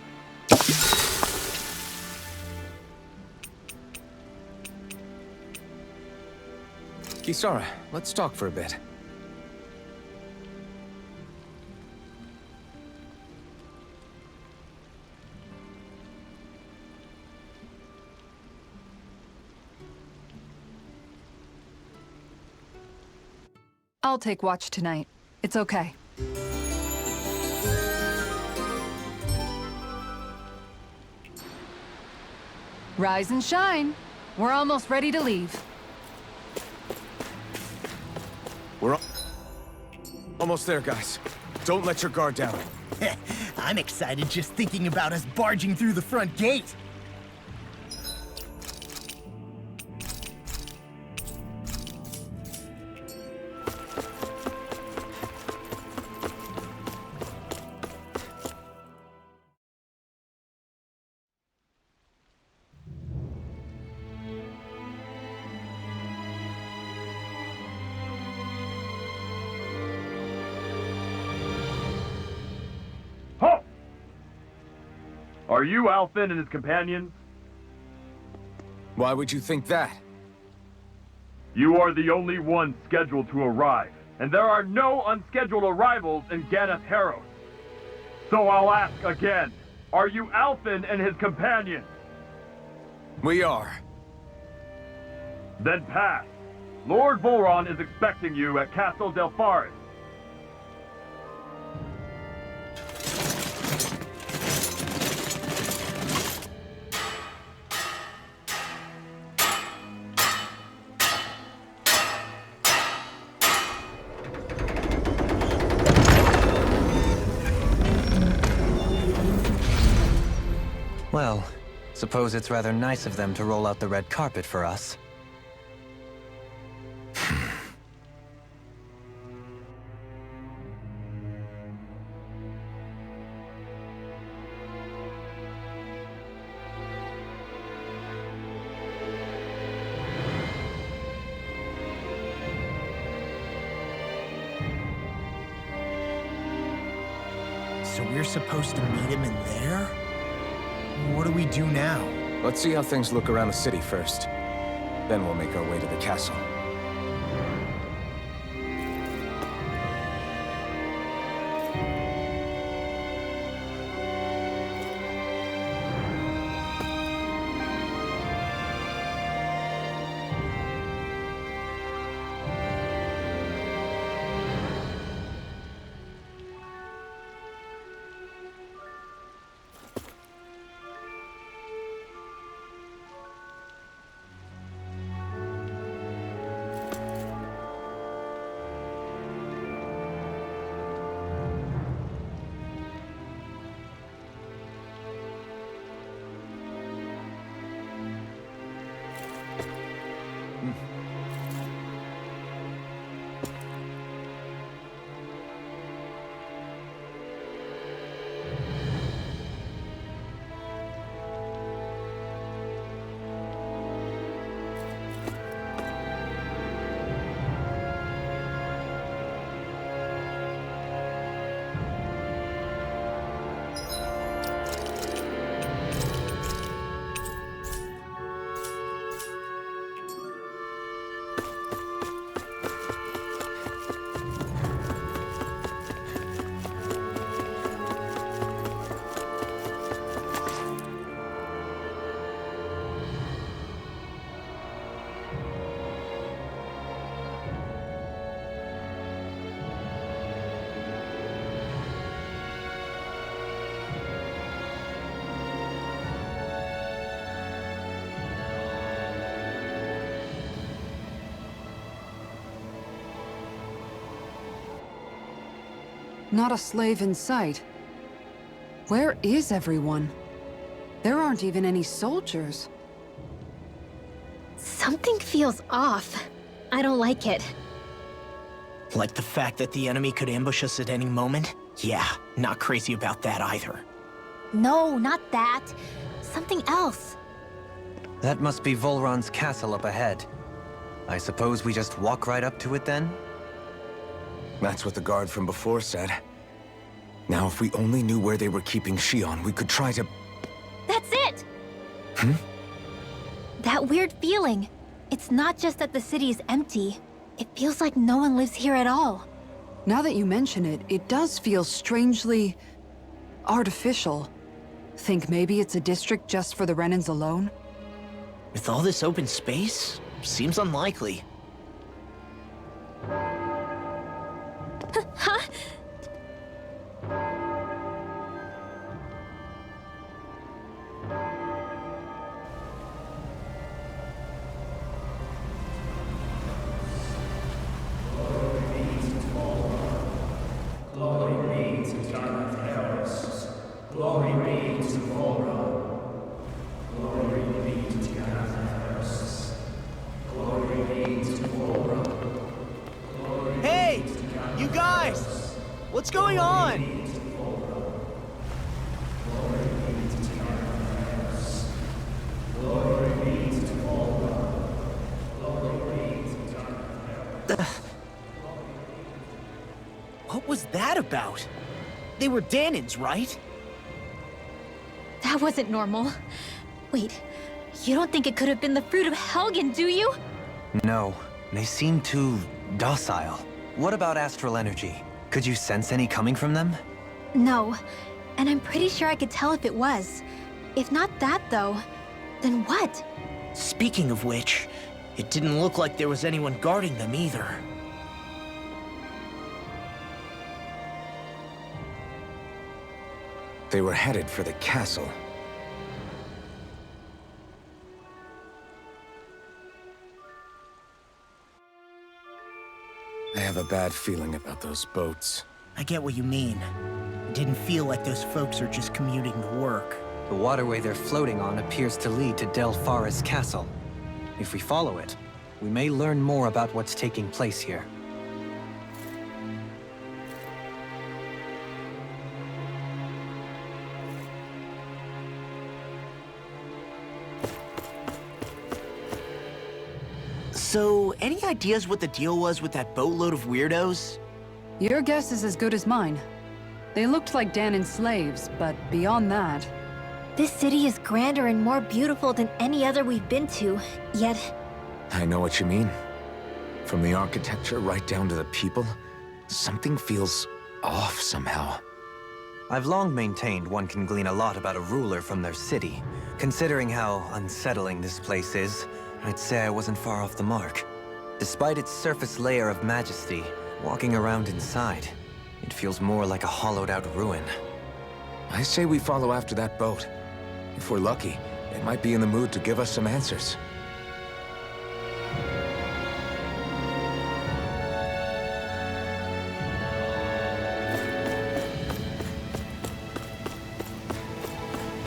Kisara, let's talk for a bit. I'll take watch tonight. It's okay. Rise and shine. We're almost ready to leave. We're almost there, guys. Don't let your guard down. I'm excited just thinking about us barging through the front gate. Are you Alphen and his companions? Why would you think that? You are the only one scheduled to arrive, and there are no unscheduled arrivals in Ganath Haros. So I'll ask again, are you Alphen and his companions? We are. Then pass. Lord Volron is expecting you at Castle Delpharis. Well, suppose it's rather nice of them to roll out the red carpet for us. So we're supposed to meet him in there? What do we do now? Let's see how things look around the city first. Then we'll make our way to the castle. Not a slave in sight. Where is everyone? There aren't even any soldiers. Something feels off. I don't like it. Like the fact that the enemy could ambush us at any moment? Yeah, not crazy about that either. No, not that. Something else. That must be Volron's castle up ahead. I suppose we just walk right up to it then? That's what the guard from before said. Now, if we only knew where they were keeping Shion, we could try to... That's it! That weird feeling. It's not just that the city is empty. It feels like no one lives here at all. Now that you mention it, it does feel strangely... artificial. Think maybe it's a district just for the Renans alone? With all this open space, seems unlikely. Huh? Hey! You guys! What's going on? What was that about? They were Dahnans, right? That wasn't normal. Wait, you don't think it could have been the fruit of Helgen, do you? No, they seem too docile. What about astral energy? Could you sense any coming from them? No, and I'm pretty sure I could tell if it was. If not that, though, then what? Speaking of which, it didn't look like there was anyone guarding them either. They were headed for the castle. I have a bad feeling about those boats. I get what you mean. It didn't feel like those folks are just commuting to work. The waterway they're floating on appears to lead to Del Farra's castle. If we follow it, we may learn more about what's taking place here. So, any ideas what the deal was with that boatload of weirdos? Your guess is as good as mine. They looked like Dahnan slaves, but beyond that... This city is grander and more beautiful than any other we've been to, yet... I know what you mean. From the architecture right down to the people, something feels off somehow. I've long maintained one can glean a lot about a ruler from their city. Considering how unsettling this place is, I'd say I wasn't far off the mark. Despite its surface layer of majesty, walking around inside, it feels more like a hollowed-out ruin. I say we follow after that boat. If we're lucky, it might be in the mood to give us some answers.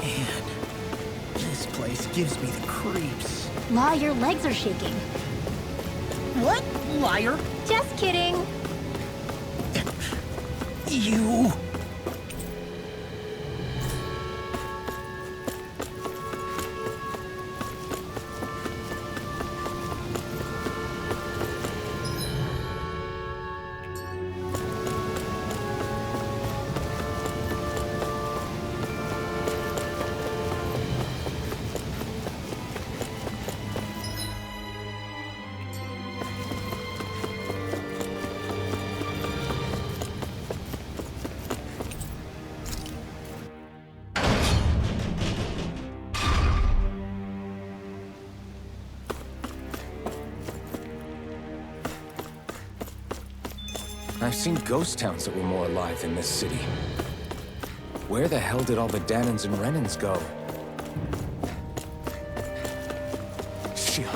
Man, this place gives me the creeps. Law, your legs are shaking. What? Liar? Just kidding. You... I've seen ghost towns that were more alive than this city. Where the hell did all the Dahnans and Renans go? Shion.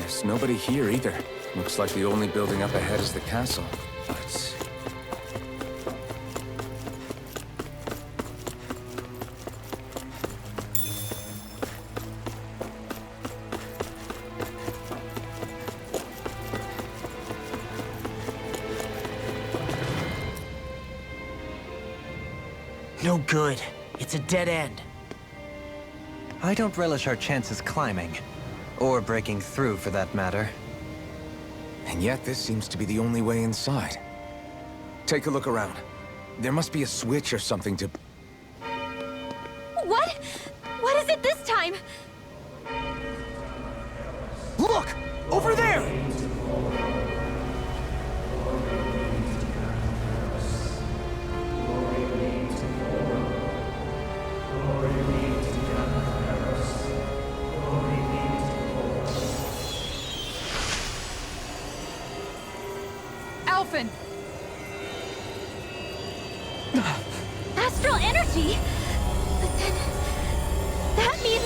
There's nobody here either. Looks like the only building up ahead is the castle. But... No good. It's a dead end. I don't relish our chances climbing. Or breaking through, for that matter. And yet, this seems to be the only way inside. Take a look around. There must be a switch or something to... What? What is it this time? Look! Over there! Alphen! Astral energy? But then... that means...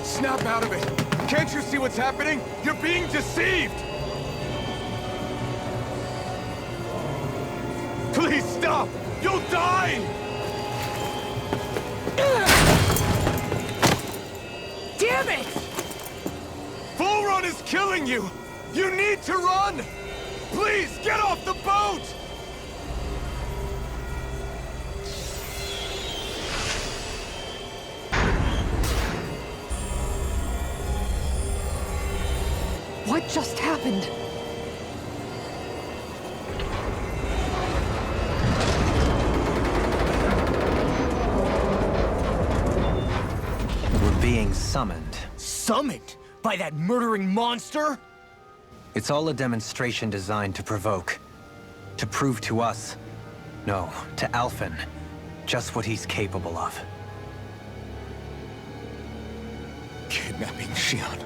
Snap out of it! Can't you see what's happening? You're being deceived! Please stop! You'll die! Damn it! Volron is killing you! You need to run! Please, get off the boat! What just happened? We're being summoned. Summoned? By that murdering monster? It's all a demonstration designed to provoke. To prove to us, no, to Alphen, just what he's capable of. Kidnapping Shion.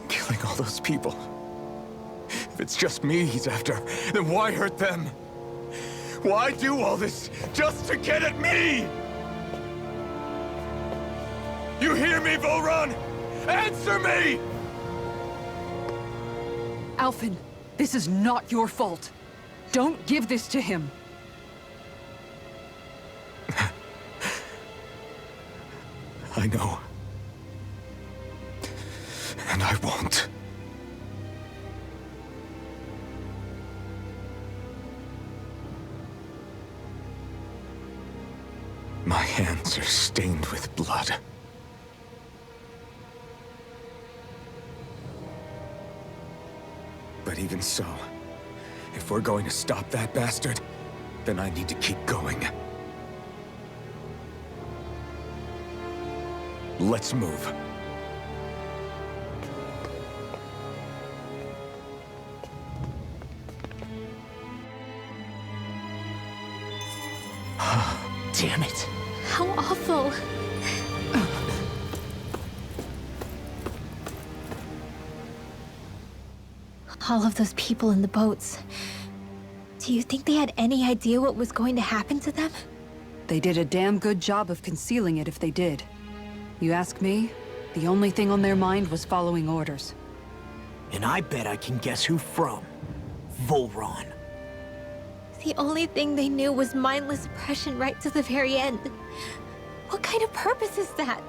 Killing all those people. If it's just me he's after, then why hurt them? Why do all this just to get at me? You hear me, Volron? Answer me! Alphen, this is not your fault. Don't give this to him. I know. And I won't. My hands are stained with blood. But even so, if we're going to stop that bastard, then I need to keep going. Let's move. Damn it. How awful. All of those people in the boats. Do you think they had any idea what was going to happen to them? They did a damn good job of concealing it if they did. You ask me, the only thing on their mind was following orders. And I bet I can guess who from. Volron. The only thing they knew was mindless oppression right to the very end. What kind of purpose is that?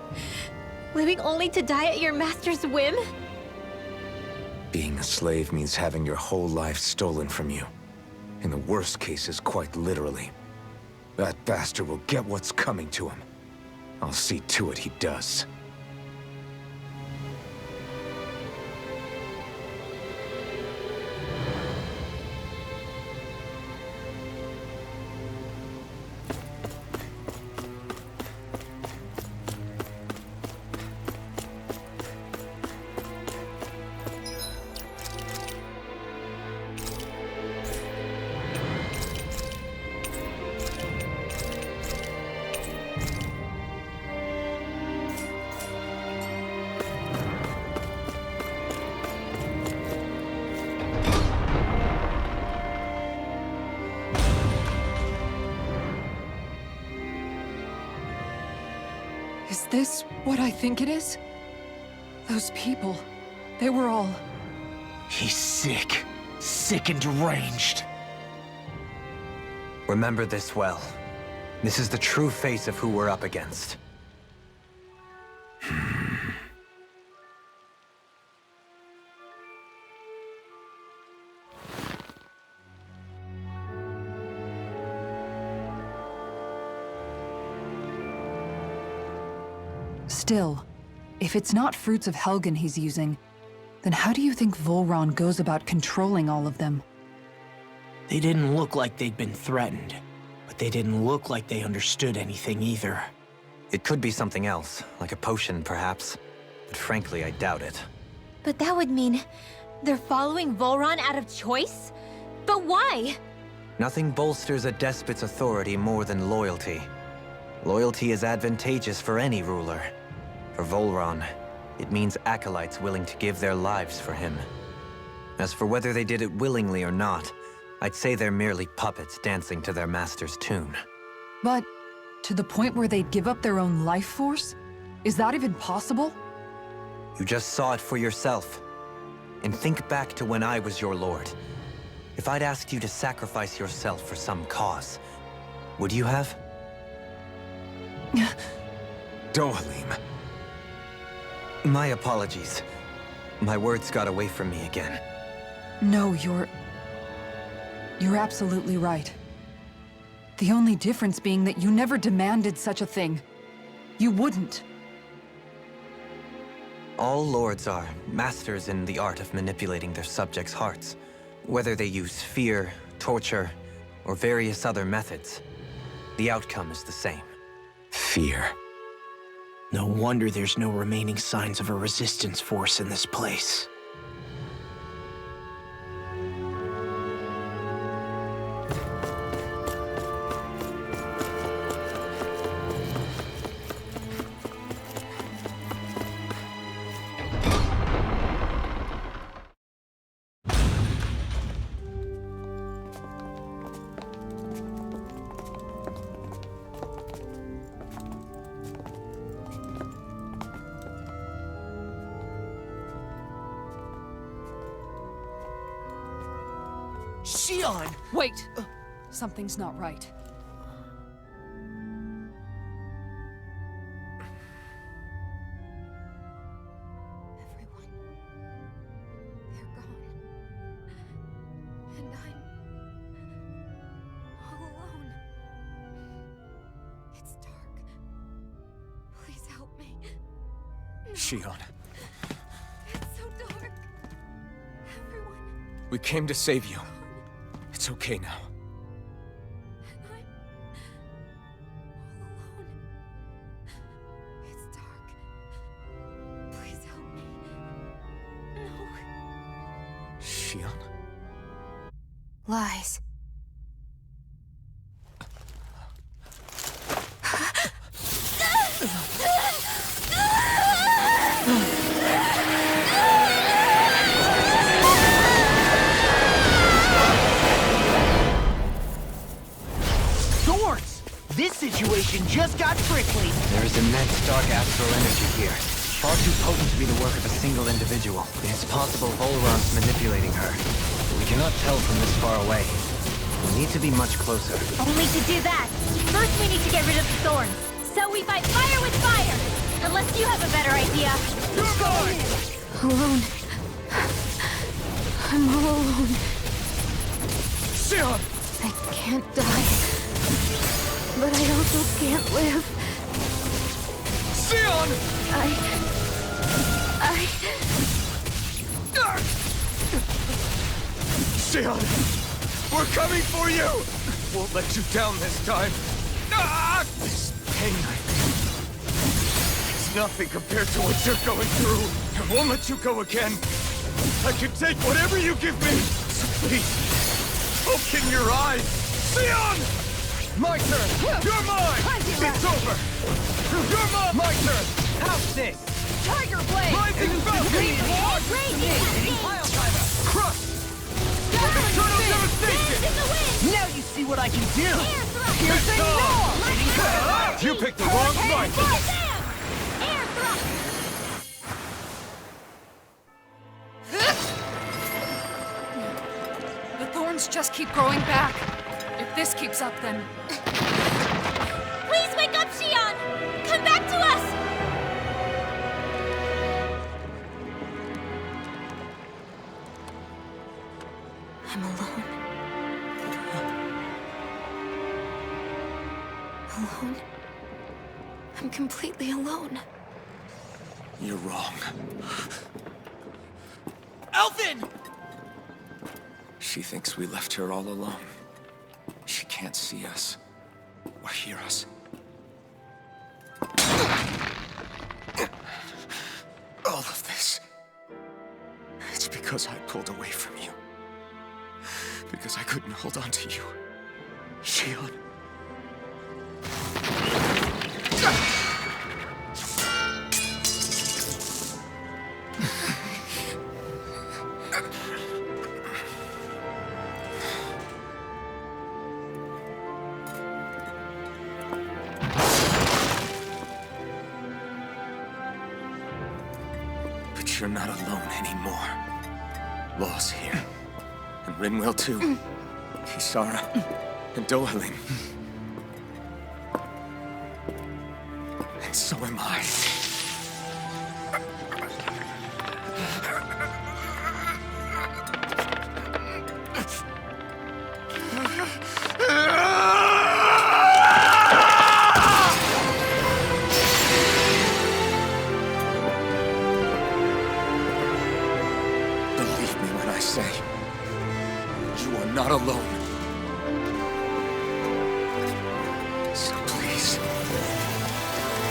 Living only to die at your master's whim? Being a slave means having your whole life stolen from you. In the worst cases, quite literally. That bastard will get what's coming to him. I'll see to it he does. Is this what I think it is? Those people, they were all... He's sick. Sick and deranged. Remember this well. This is the true face of who we're up against. Still, if it's not Fruits of Helgen he's using, then how do you think Volron goes about controlling all of them? They didn't look like they'd been threatened, but they didn't look like they understood anything either. It could be something else, like a potion perhaps, but frankly I doubt it. But that would mean they're following Volron out of choice? But why? Nothing bolsters a despot's authority more than loyalty. Loyalty is advantageous for any ruler. For Volron, it means acolytes willing to give their lives for him. As for whether they did it willingly or not, I'd say they're merely puppets dancing to their master's tune. But to the point where they'd give up their own life force? Is that even possible? You just saw it for yourself. And think back to when I was your lord. If I'd asked you to sacrifice yourself for some cause, would you have? Dohalim. My apologies. My words got away from me again. No, you're absolutely right. The only difference being that you never demanded such a thing. You wouldn't. All lords are masters in the art of manipulating their subjects' hearts. Whether they use fear, torture, or various other methods, the outcome is the same. Fear. No wonder there's no remaining signs of a resistance force in this place. Shionne! Wait! Something's not right. Everyone. They're gone. And I'm all alone. It's dark. Please help me. Shionne, It's so dark. Everyone. we came to save you. It's okay now. And I'm all alone. It's dark. Please help me. No. Shionne? Lies. Swords! This situation just got tricky. There is immense dark astral energy here. Far too potent to be the work of a single individual. It's possible Volron's manipulating her, but we cannot tell from this far away. We need to be much closer. Only to do that, first we need to get rid of the thorns. So we fight fire with fire! Unless you have a better idea. Alone. I'm all alone. Shionne! I can't die. But I also can't live. Shionne! Shionne! We're coming for you! Won't let you down this time. Ah! This pain I feel. It's nothing compared to what you're going through. I won't let you go again. I can take whatever you give me. So please, open your eyes. Shionne! My turn! You're mine! It's over! You're mine! My turn! How's this? Tiger Blade! Rising Falcon! Crush! Eternal devastation! Now you see what I can do! Here's the You picked the wrong fight! wounds just keep growing back. If this keeps up, then... Please wake up, Shion! Come back to us! I'm alone. Alone? I'm completely alone. You're wrong. Alphen! She thinks we left her all alone. She can't see us or hear us. All of this, it's because I pulled away from you. Because I couldn't hold on to you. Shion. But you're not alone anymore. Law's here. And Rinwell too. Kisara. And Dohalim. And so am I. Believe me when I say, you are not alone. So please,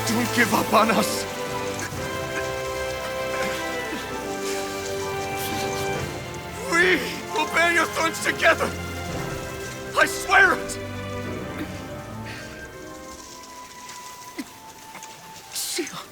don't give up on us. We will bear your thorns together. I swear it. Shion.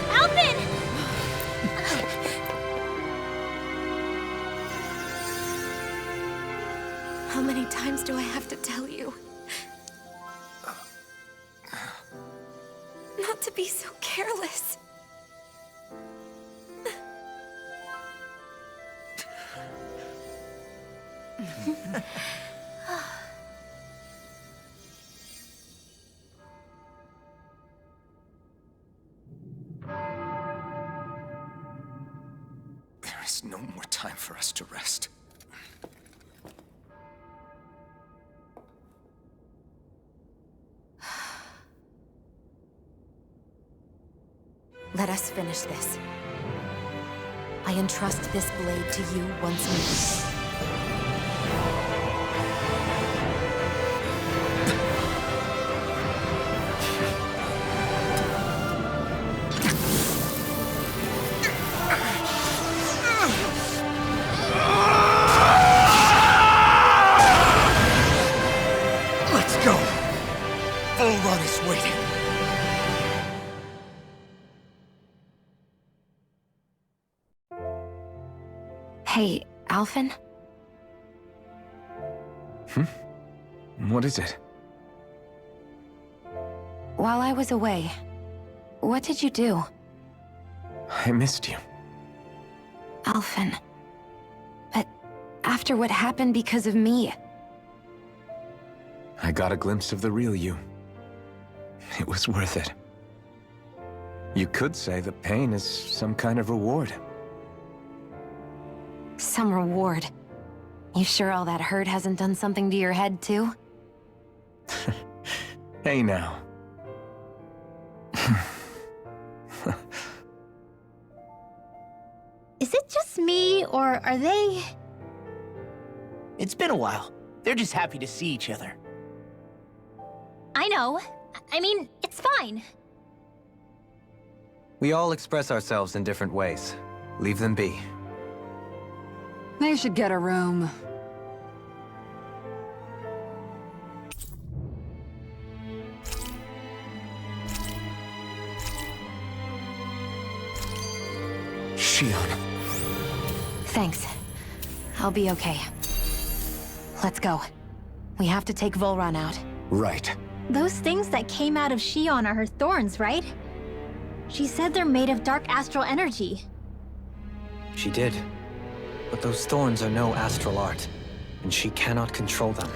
Alphen! How many times do I have to tell you? Not to be so careless. There is no more time for us to rest. Let us finish this. I entrust this blade to you once more. Let's go. Volron is waiting. Hey, Alphen? What is it? While I was away, what did you do? I missed you. Alphen. But after what happened because of me, I got a glimpse of the real you. It was worth it. You could say the pain is some kind of reward. some reward. You sure all that hurt hasn't done something to your head, too? Hey now. Is it just me, or are they... It's been a while. They're just happy to see each other. I know. I mean, it's fine. We all express ourselves in different ways. Leave them be. They should get a room. I'll be okay. Let's go. We have to take Volron out. Right. Those things that came out of Shion are her thorns, right? She said they're made of dark astral energy. She did. But those thorns are no astral art, and she cannot control them.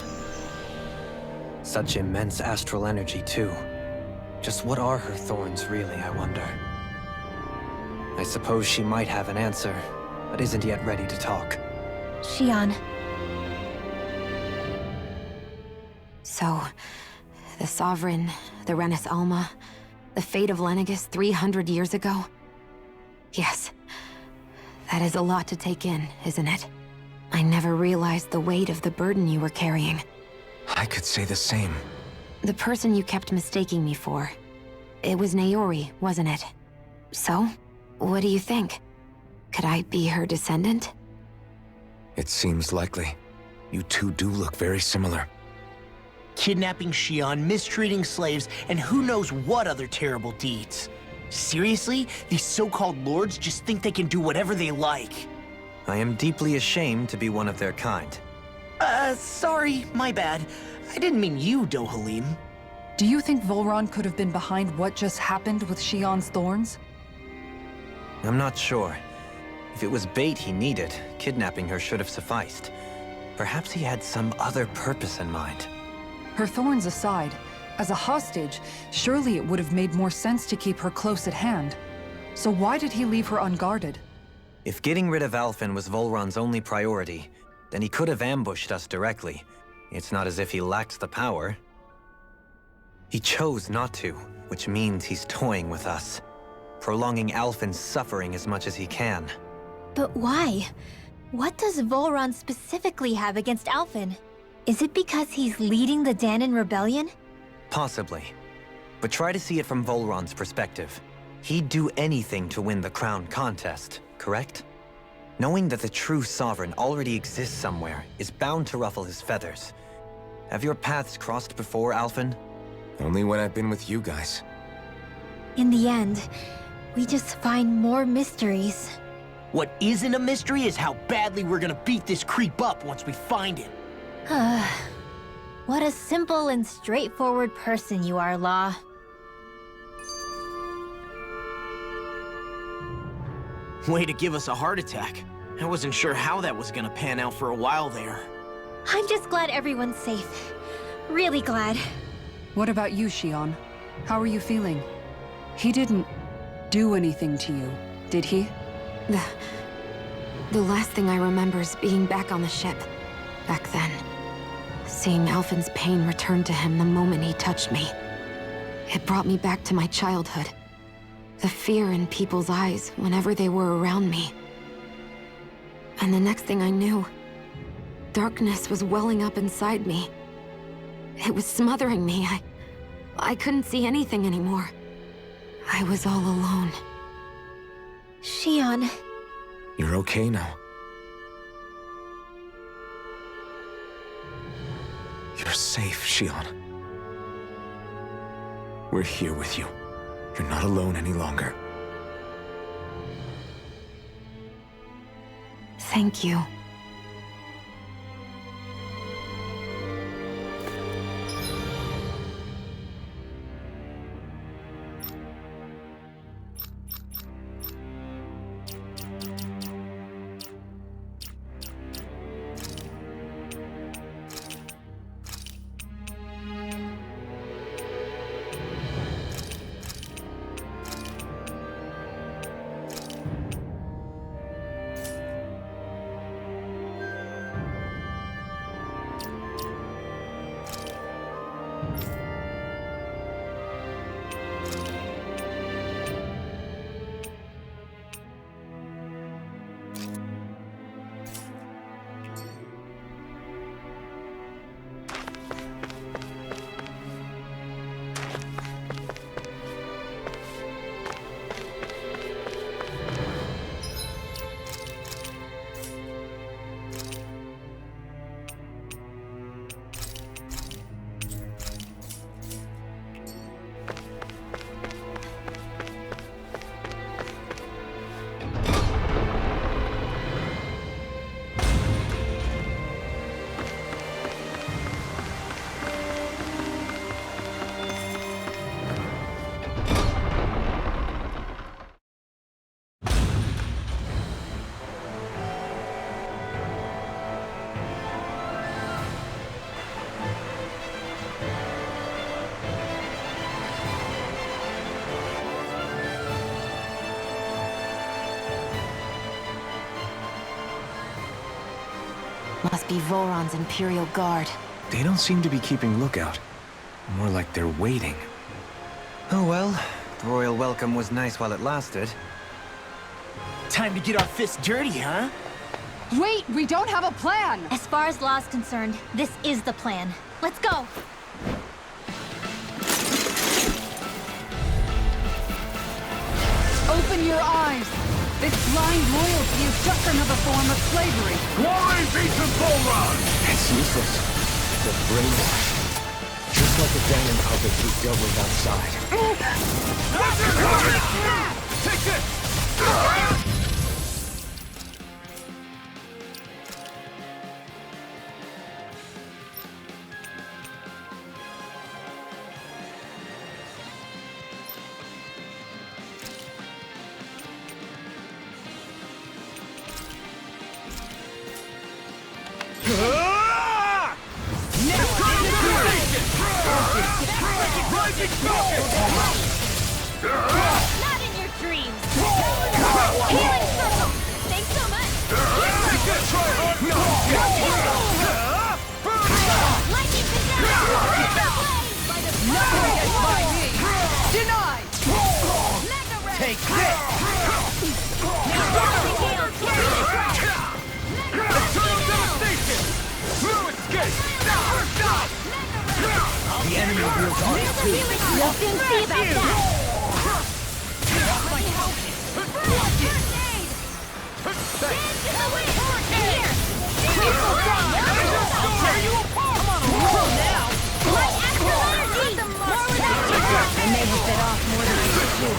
Such immense astral energy, too. Just what are her thorns, really, I wonder? I suppose she might have an answer, but isn't yet ready to talk. Shion. So, the Sovereign, the Renis Alma, the fate of Lenegis 300 years ago? Yes. That is a lot to take in, isn't it? I never realized the weight of the burden you were carrying. I could say the same. The person you kept mistaking me for. It was Naori, wasn't it? So, what do you think? Could I be her descendant? It seems likely. You two do look very similar. Kidnapping Shion, mistreating slaves, and who knows what other terrible deeds. Seriously? These so-called lords just think they can do whatever they like. I am deeply ashamed to be one of their kind. Sorry, my bad. I didn't mean you, Dohalim. Do you think Volron could have been behind what just happened with Shion's thorns? I'm not sure. If it was bait he needed, kidnapping her should have sufficed. Perhaps he had some other purpose in mind. Her thorns aside, as a hostage, surely it would have made more sense to keep her close at hand. So why did he leave her unguarded? If getting rid of Alphen was Volron's only priority, then he could have ambushed us directly. It's not as if he lacked the power. He chose not to, which means he's toying with us, prolonging Alphen's suffering as much as he can. But why? What does Volron specifically have against Alphen? Is it because he's leading the Dahnan rebellion? Possibly. But try to see it from Volron's perspective. He'd do anything to win the crown contest, correct? Knowing that the true Sovereign already exists somewhere is bound to ruffle his feathers. Have your paths crossed before, Alphen? Only when I've been with you guys. In the end, we just find more mysteries. What isn't a mystery is how badly we're gonna beat this creep up once we find him. What a simple and straightforward person you are, Law. Way to give us a heart attack. I wasn't sure how that was gonna pan out for a while there. I'm just glad everyone's safe. Really glad. What about you, Shion? How are you feeling? He didn't do anything to you, did he? The last thing I remember is being back on the ship. Back then. Seeing Alphen's pain return to him the moment he touched me. It brought me back to my childhood. The fear in people's eyes whenever they were around me. And the next thing I knew, darkness was welling up inside me. It was smothering me. I couldn't see anything anymore. I was all alone. Shion. You're okay now. You're safe, Shion. We're here with you. You're not alone any longer. Thank you. Must be Volron's Imperial Guard. They don't seem to be keeping lookout. More like they're waiting. Oh well, the royal welcome was nice while it lasted. Time to get our fists dirty, huh? Wait, we don't have a plan! As far as Law's concerned, this is the plan. Let's go! Open your eyes! This blind loyalty is just another form of slavery. Glory be to Volron! It's useless. They're brainwashed. Just like the Danon puppets we dealt with outside. Take this! Not in your dreams! Healing circle! Thanks so much! Lightning control! By the Nothing gets by me! Denied! Mega Ray! Take this! The enemy wields arms too. We'll soon see about that! I may have bit off more than I should chew.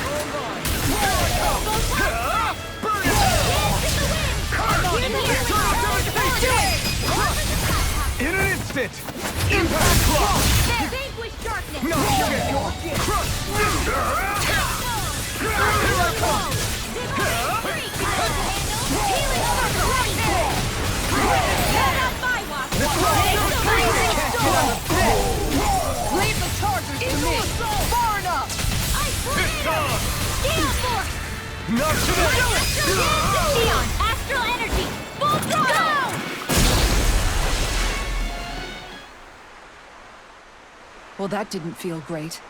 In an instant! Impact Claw! Vanquish darkness! No! Leave the chargers to me! Far enough! Not today! Xeon, astral energy! Full throttle! Well, that didn't feel great.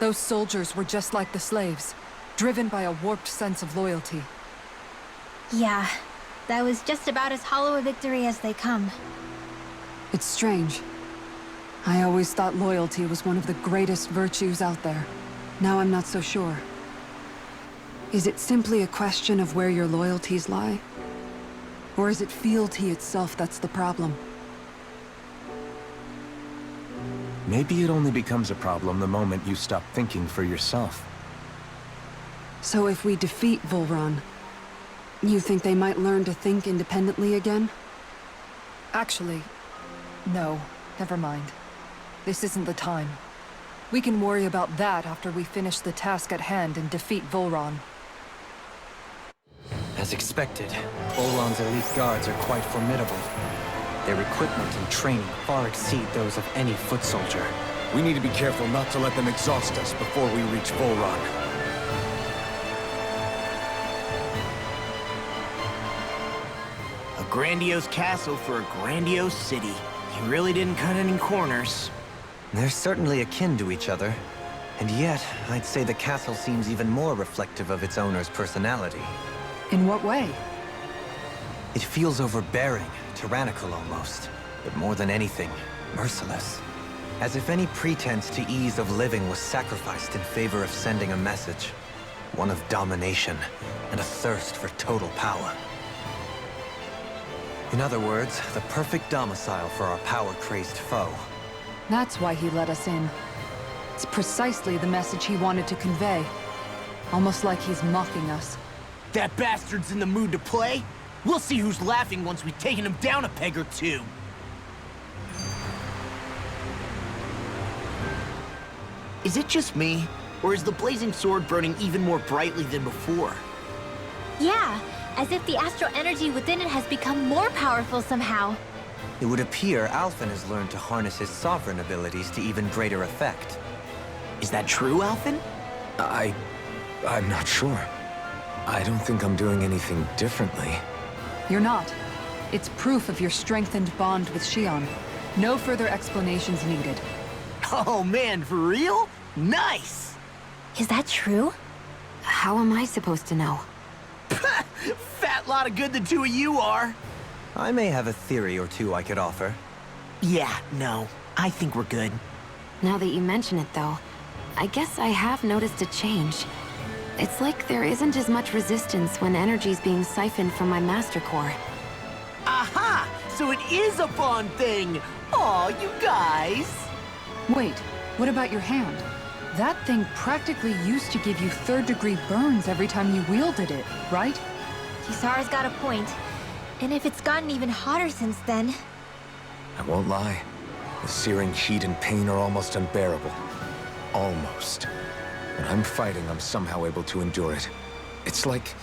Those soldiers were just like the slaves, driven by a warped sense of loyalty. Yeah, that was just about as hollow a victory as they come. It's strange. I always thought loyalty was one of the greatest virtues out there. Now I'm not so sure. Is it simply a question of where your loyalties lie? Or is it fealty itself that's the problem? Maybe it only becomes a problem the moment you stop thinking for yourself. So if we defeat Volron, you think they might learn to think independently again? Actually, no. Never mind. This isn't the time. We can worry about that after we finish the task at hand and defeat Volron. As expected, Volron's elite guards are quite formidable. Their equipment and training far exceed those of any foot soldier. We need to be careful not to let them exhaust us before we reach Volron. A grandiose castle for a grandiose city. He really didn't cut any corners. They're certainly akin to each other. And yet, I'd say the castle seems even more reflective of its owner's personality. In what way? It feels overbearing, tyrannical almost. But more than anything, merciless. As if any pretense to ease of living was sacrificed in favor of sending a message. One of domination, and a thirst for total power. In other words, the perfect domicile for our power-crazed foe. That's why he let us in. It's precisely the message he wanted to convey. Almost like he's mocking us. That bastard's in the mood to play? We'll see who's laughing once we've taken him down a peg or two. Is it just me? Or is the blazing sword burning even more brightly than before? Yeah, as if the astral energy within it has become more powerful somehow. It would appear Alphen has learned to harness his sovereign abilities to even greater effect. Is that true, Alphen? I'm not sure. I don't think I'm doing anything differently. You're not. It's proof of your strengthened bond with Shion. No further explanations needed. Oh man, for real? Nice! Is that true? How am I supposed to know? Fat lot of good the two of you are. I may have a theory or two I could offer. Yeah, no. I think we're good. Now that you mention it, though, I guess I have noticed a change. It's like there isn't as much resistance when energy's being siphoned from my Master Core. Aha! So it is a bond thing! Aw, you guys! Wait, what about your hand? That thing practically used to give you third-degree burns every time you wielded it, right? Kisara's got a point. And if it's gotten even hotter since then... I won't lie. The searing heat and pain are almost unbearable. Almost. When I'm fighting, I'm somehow able to endure it. It's like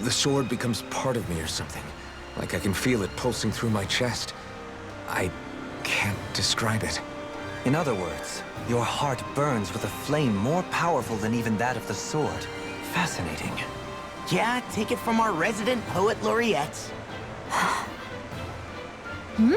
the sword becomes part of me or something. Like I can feel it pulsing through my chest. I can't describe it. In other words, your heart burns with a flame more powerful than even that of the sword. Fascinating. Yeah, take it from our resident poet laureate. Hmm?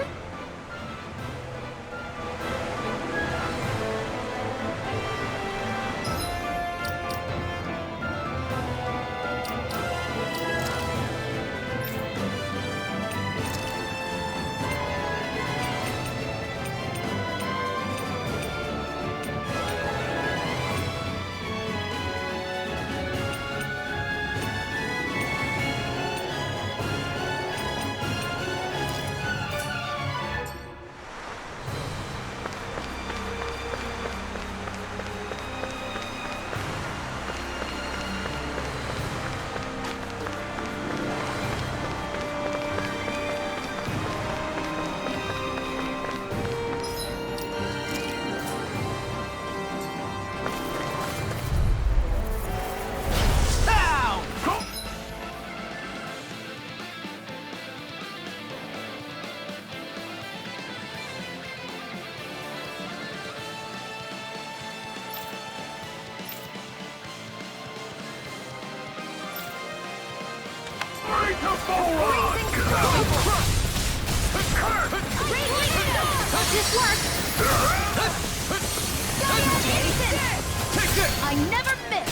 I never miss!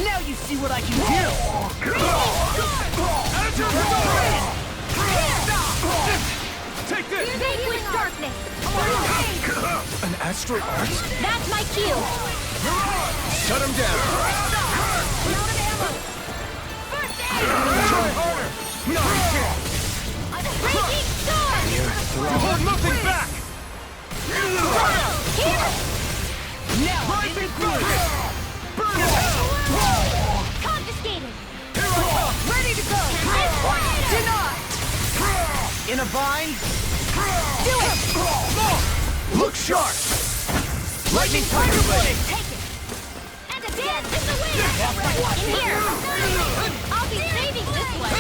Now you see what I can do! Take this! Vanquish darkness! An astral art? That's my cue! Shut him down! Try harder! Breaking sword! Hold nothing back! Here! Now I'm in the groove! Confiscated! Ready to go! Denied! In a bind? Do it! Look sharp! Lightning Tiger Blade! Take it! And a dance in the wind! In here! I'll be saving this one!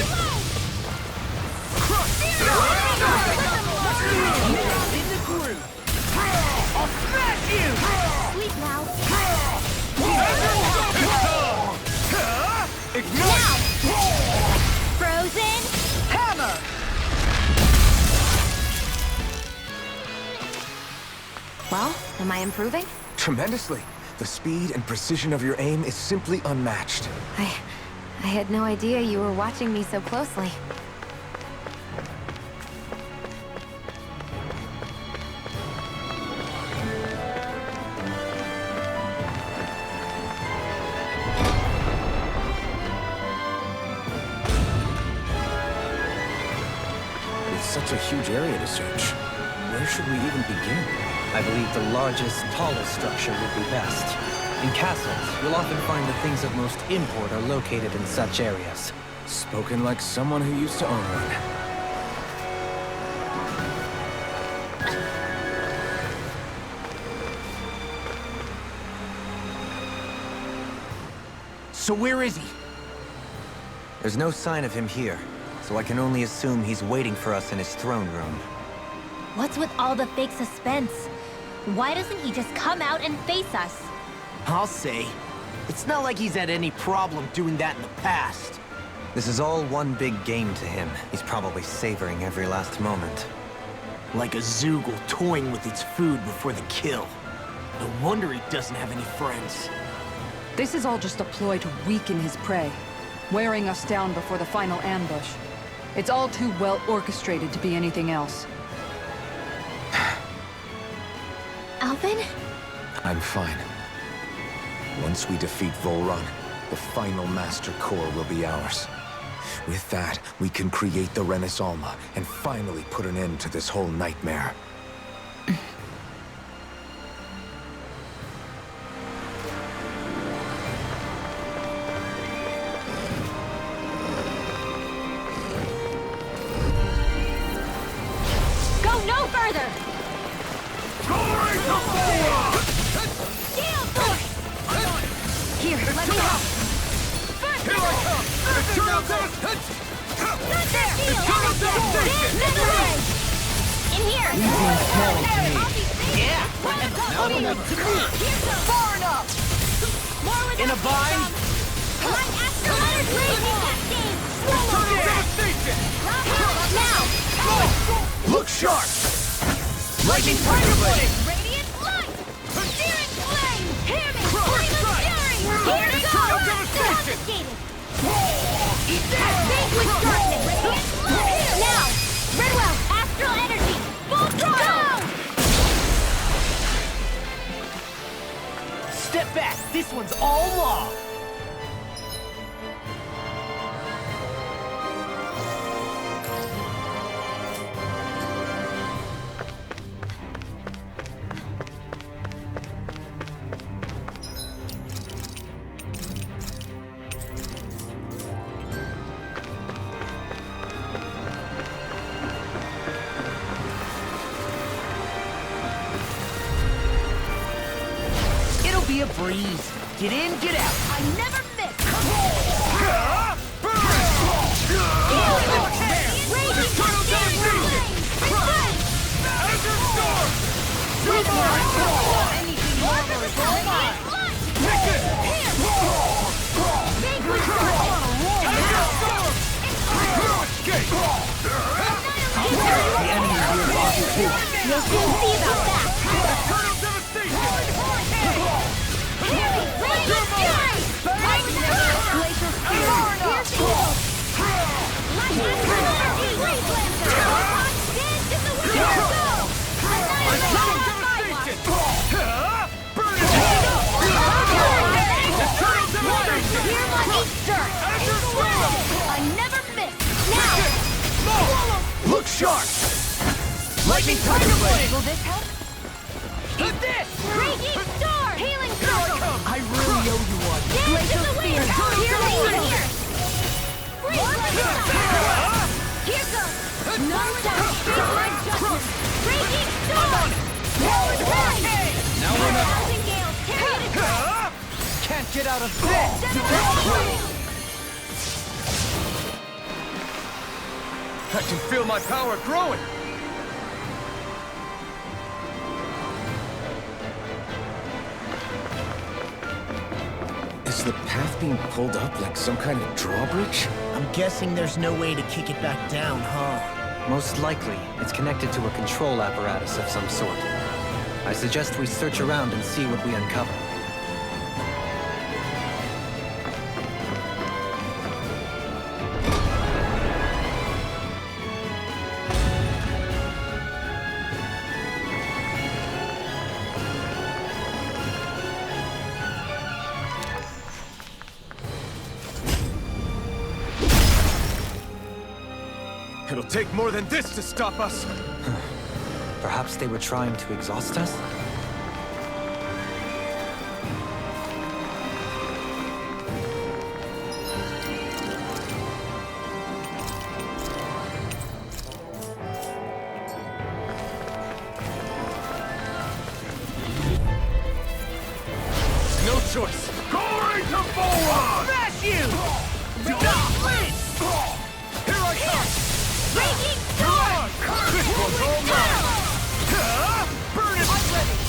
In the groove! I'll smash you! Sleep now! Ignite! Frozen! Hammer! Well, am I improving? Tremendously. The speed and precision of your aim is simply unmatched. I had no idea you were watching me so closely. It's such a huge area to search. Where should we even begin? I believe the largest, tallest structure would be best. In castles, you'll often find the things of most import are located in such areas. Spoken like someone who used to own one. So where is he? There's no sign of him here, so I can only assume he's waiting for us in his throne room. What's with all the fake suspense? Why doesn't he just come out and face us? I'll say. It's not like he's had any problem doing that in the past. This is all one big game to him. He's probably savoring every last moment. Like a Zoogle toying with its food before the kill. No wonder he doesn't have any friends. This is all just a ploy to weaken his prey, wearing us down before the final ambush. It's all too well orchestrated to be anything else. Alvin? I'm fine. Once we defeat Volron, the final Master Core will be ours. With that, we can create the Renis Alma and finally put an end to this whole nightmare. Go no further! Steel Force! Here, let me help! First Not there! In here! Yeah! Now to me! Far enough! More with In a bind? My Astral Energy! Now! Look sharp! Lightning Tiger Blade! Radiant Light! Searing Flame! Hear me! Flame of Fury! Here goes! Devastated! Eat that! Fade with darkness! Radiant Light! Now! Redwell! Astral Energy! Full throttle! Step back! This one's all law! It'll be a breeze. Get in, get out. I never miss! You'll soon see about that! Look sharp! Lightning Tiger Blade! Will this help? Eat this! Raging Storm! Healing Circle! I really owe you one. Glacial Spear! Here goes! Here goes! No doubt! Statewide Judgment! Raging Storm! Forward Rise! Now we're not... Thousand Gales! Carry it across! Can't get out of this! I can feel my power growing! Is the path being pulled up like some kind of drawbridge? I'm guessing there's no way to kick it back down, huh? Most likely, it's connected to a control apparatus of some sort. I suggest we search around and see what we uncover. It'll take more than this to stop us! Perhaps they were trying to exhaust us? No choice! Going to Volron! Smash you! Do not flinch! Here I come! Raging Storm! This one's all mine! Burn it! I'm ready!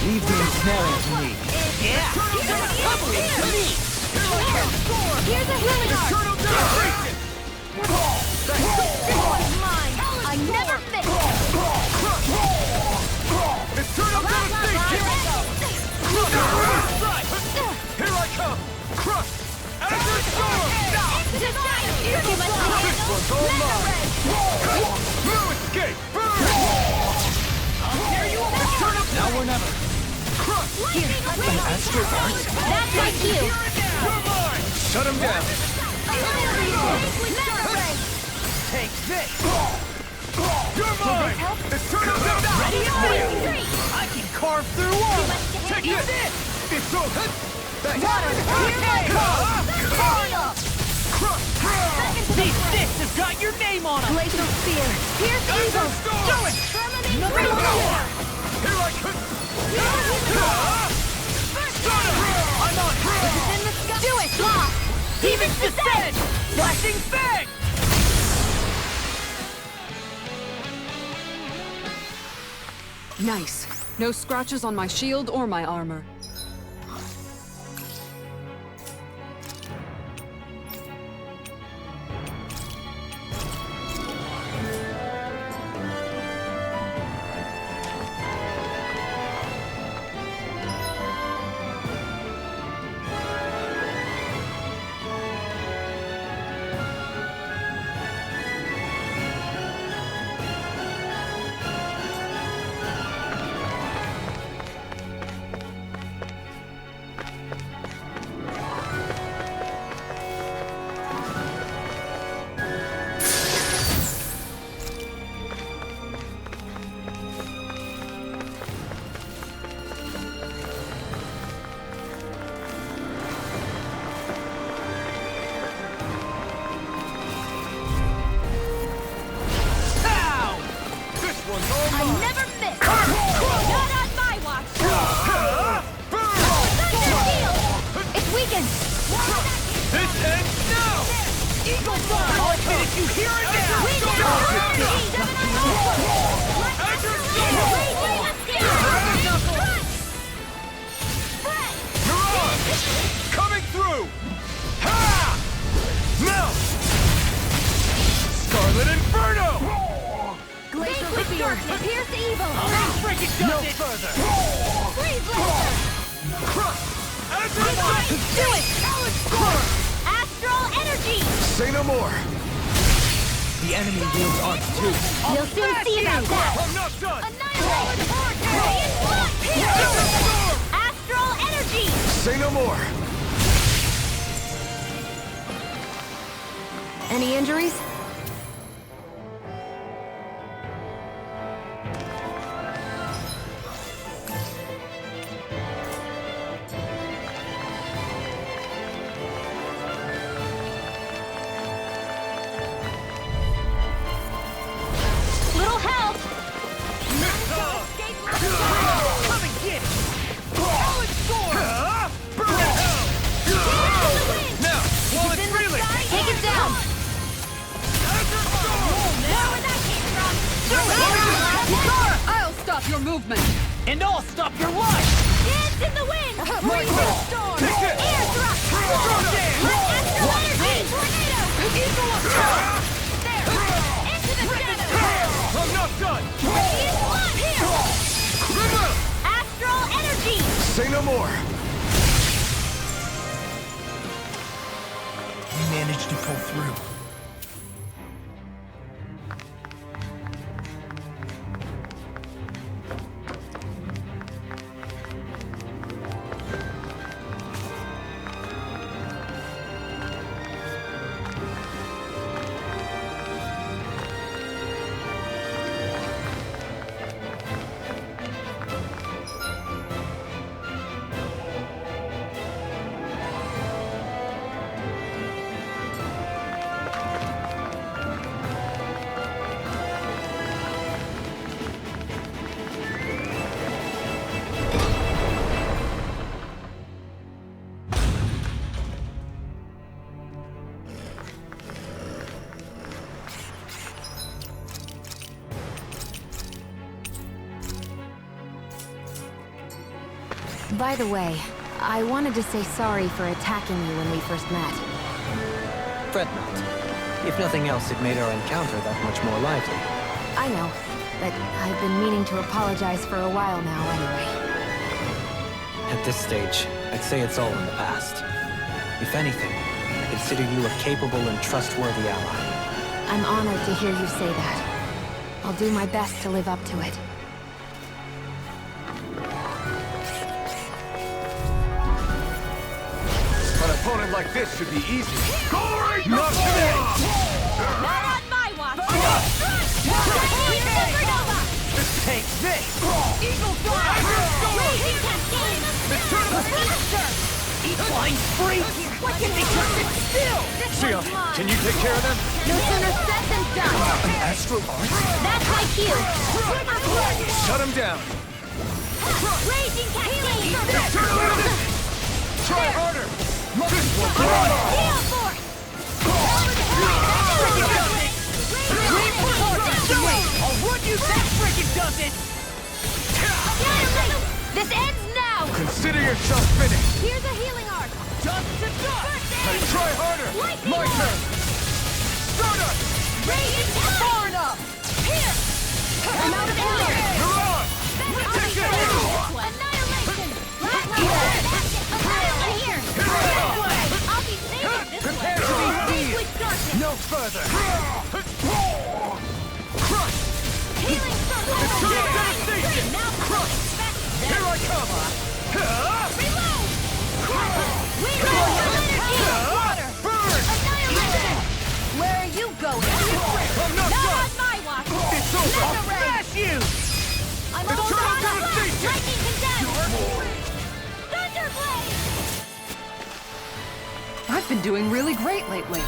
Leave the ensnaring to me. Yeah! Recovery to me! Here's a healing arc! This one's mine! I never miss! Eternal devastation! Here I come! Crush! Azure Storm! This one's all mine! No escape! Now or never! Crush! An Astral Arc? That's my cue! You're mine! Shut him down! Take this! You're mine! Eternal devastation! I can carve through walls! Take this! It's so good! These fists have got your name on them! Glacial Spear! Pierce evil! Do it! Terminate Breakthrough! Here I come! I'm on! Do it! Lock! Demon's Descent! Flashing Fang! Nice. No scratches on my shield or my armor. I never miss! Not on my watch! Thunder Shield! It's weakened! This ends now! Eagle Fly! I'll finish you here and now! Coming through! Ha! Now! Scarlet Inferno! Glacial Spear! Pierce evil! No further! Freeze Laser! Do it! Astral Energy! Say no more! The enemy wields arcs too. You'll soon see about that! I'm not done! Annihilate! Radiant Blood! Pierce! Astral Energy! Say no more! Any injuries? Little help! Come and get it! Solid Sword! Burn it out! Now, while it's reeling! Take it down! Azure Storm! Now where that came from! I'll stop your movement! And I'll stop your life! Dance in the wind! Freezing storm! Take this! Air thrust! Astral energy! Tornado! Eagle attack! There! Into the shadows! I'm not done! Radiant blood here! Astral energy! Say no more! You managed to pull through. By the way, I wanted to say sorry for attacking you when we first met. Fret not. If nothing else, it made our encounter that much more lively. I know, but I've been meaning to apologize for a while now anyway. At this stage, I'd say it's all in the past. If anything, I consider you a capable and trustworthy ally. I'm honored to hear you say that. I'll do my best to live up to it. An opponent like this should be easy. Not today! Not on my watch! Supernova! Take this! Eagle Fly! Raging Cascade! Easter! Flying Freak! What can they just sit still? Xion, can you take care of them? No sooner said than done. An Astral Arc? That's my cue. Shut him down! Raging Cascade! Try harder! This will Heal Force! I'll run you that freaking does it! This ends now. Consider yourself finished! Here's a healing arc. Dust to dust! Hey, try harder! Lightning My Bolt! turn! Stardust! Raging far enough! Here! I'm out of air. You're on! Annihilation. Here. I'll be saving this Prepare to be seized! No further! Crush! Healing circle! Devastation! Now Crush! Here I come! reload! Water! Burn! Annihilation! Where are you going? I'm not Not done! on my watch! It's over! I'll smash you! I'm almost Eternal on the devastation! Lightning condemned! Thunderblade! I've been doing really great lately.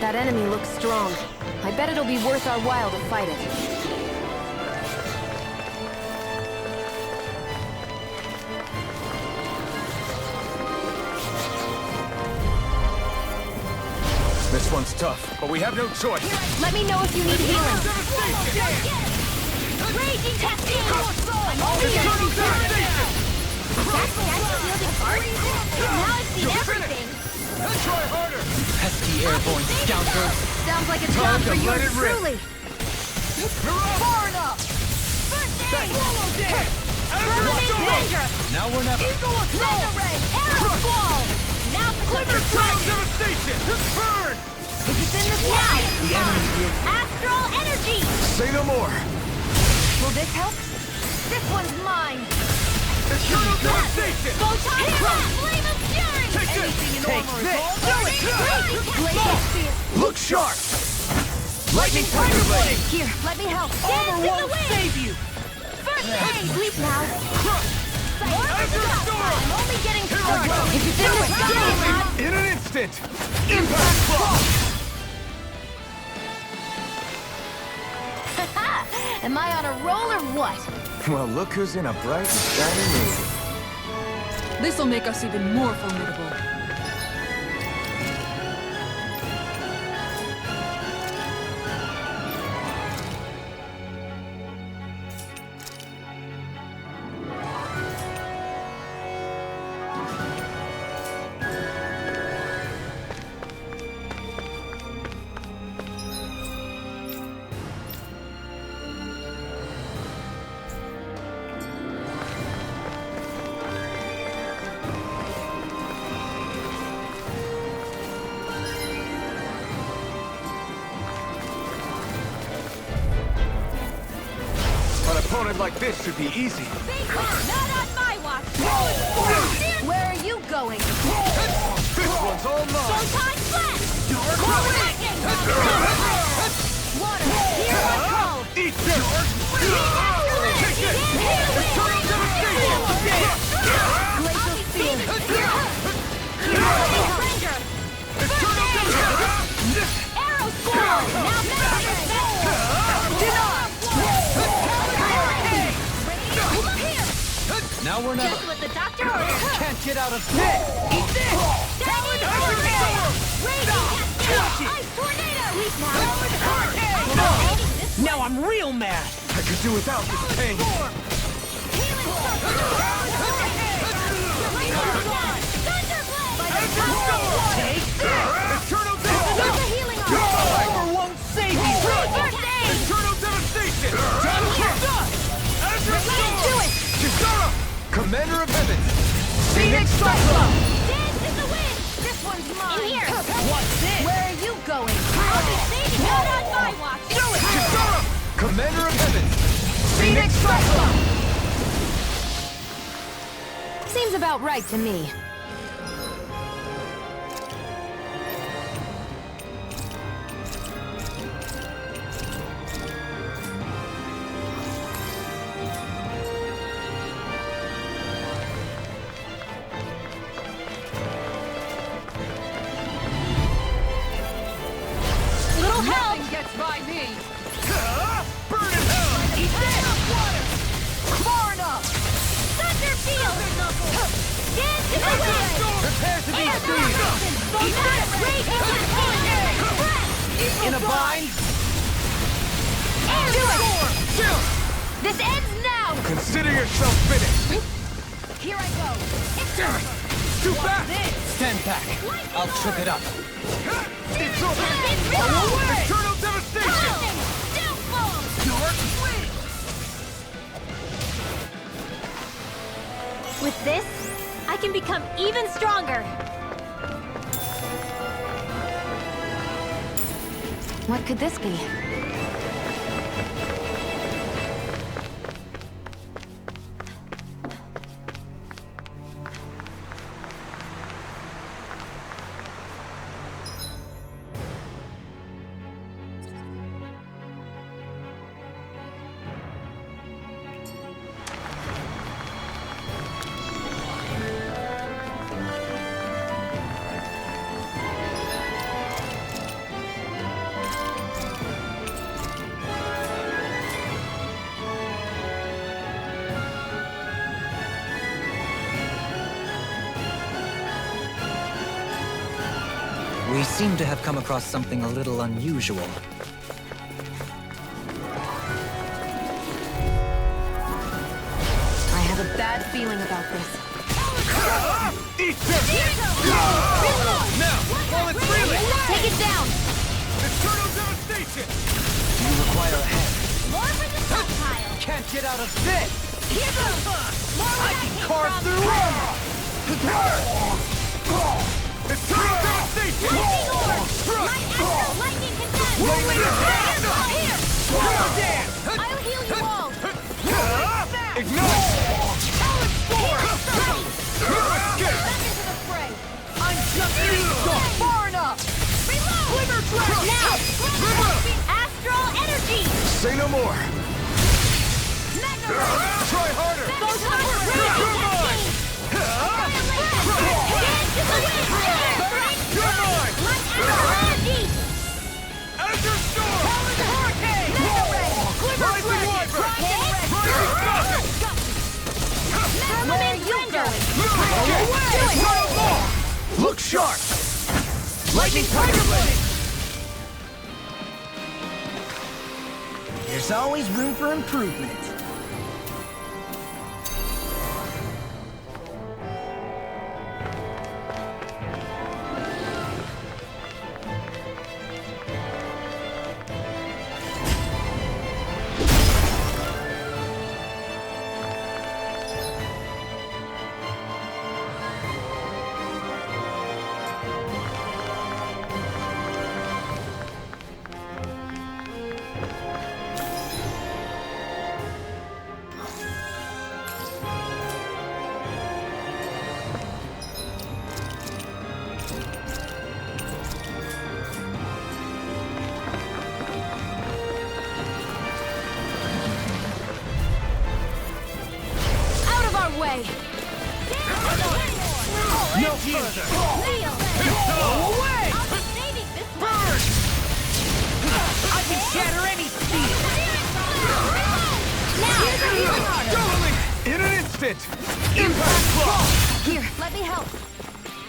That enemy looks strong. I bet it'll be worth our while to fight it. This one's tough, but we have no choice. Let me know if you need healing. Raging Cascade! I'm only getting That's wielding art. Now I've seen everything. Try harder! Pesky airborne scoundrels! Sounds like a Time job to for let yours it rip. truly. Far enough! First aid! Terminate danger. Now we're never. Laser Ray! Arrow Squall! Now for the Devastation! Burn! If it's in the sky. The enemy will. Astral Energy! Say no more! Will this help? This one's mine! Eternal devastation! Photon Crash! Flame of Fury! Take this! Take this! Look sharp! Lightning Tiger Blade! Here, let me help. Armor won't save you! First aid. Sleep now. Azure Storm! I'm only getting started! If it's in the sky. In an instant! Impact Frost! Am I on a roll or what? Well, look who's in a bright and shiny mood. This'll make us even more formidable. An opponent like this should be easy. Not on my watch! Where are you going? This one's all mine! Photon Flash! Water! Hear my call! Eat this! Take it! Eternal devastation! Glacial Field! Ranger! Now we're never. Just what the doctor ordered. Can't get out of this! Eat this! Talon Hurricane! Ice tornado! Weak now. Talon Hurricane! Now I'm real mad! I could do without this pain. Take this! Eternal There's a healing arm. Armor won't save you! First aid. Eternal devastation! Done here! Azure Let him do it. Kisara! Commander of Heavens! Phoenix Cyclone! Dance in the wind. This one's mine. In here. What's this? Where are you going? I'll be saving you on my watch. Do it! Kisara! Commander of Heavens! Phoenix Cyclone! Seems about right to me. Little help. Nothing gets by me. Burn in hell! Eat this! Far enough! Thunder field. Dance in the wind. Prepare to be And seen! Eat that. Rage In a bind? Do it. This ends now. Consider yourself finished! Here I go. Too fast! Stand back. I'll trip it up. It's over! It's real. Eternal devastation! Downfall. With this, I can become even stronger. What could this be? We seem to have come across something a little unusual. I have a bad feeling about this. Eat this! Now, while it's reeling! Take it down. Eternal devastation! You require a hand. More for the stockpile. Can't get out of this! Here goes. More where that came Carve from. through armor! Eternal devastation! Lightning orb. My astral lightning condemned. Here. I'll heal you all. Ignite! I'm just getting far enough! Glimmer Dragon! Now! Astral energy! Say no more! Magna Try harder! Goes You're mine! energy! Azure Storm! Hurricane! Rising Wyvern! Rising Falcon! Firmament Render! Look sharp! Lightning Tiger Blade! There's always room for improvement. way! No further! Kneel! Away! I'll be saving this one! I can shatter any steel! Now! Here's a healing order! In an instant! Impact blow! Here, let me help.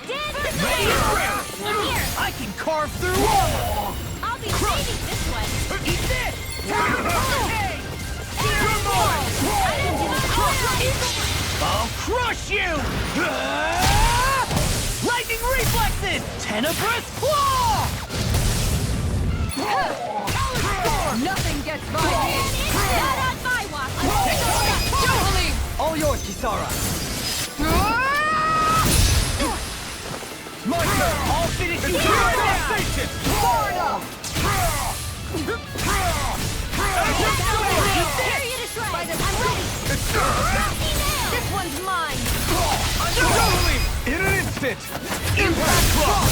Ready to round! I'm here! I can carve through all! I'll be saving this one! Eat this! Hey! I'll crush you! Lightning reflexes! Tenebrous claw! Nothing gets by me! Not on my watch! Jubilee! All yours, Kisara! My turn! I'll finish you right now! This one's mine! In an instant! Impact blow!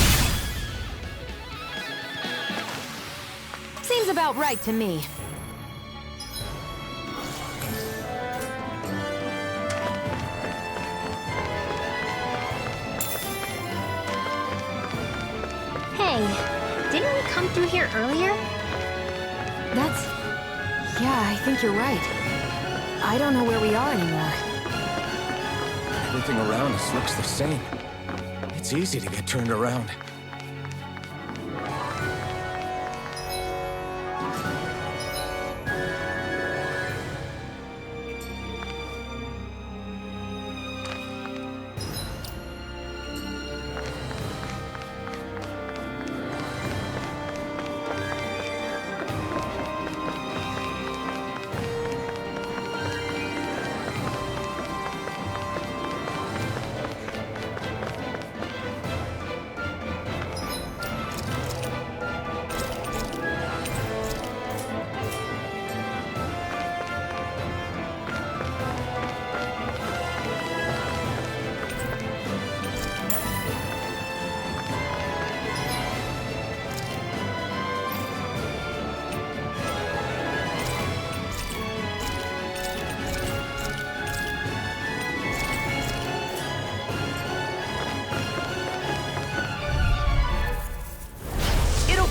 Seems about right to me. Hey, didn't we come through here earlier? Yeah, I think you're right. I don't know where we are anymore. Everything around us looks the same. It's easy to get turned around.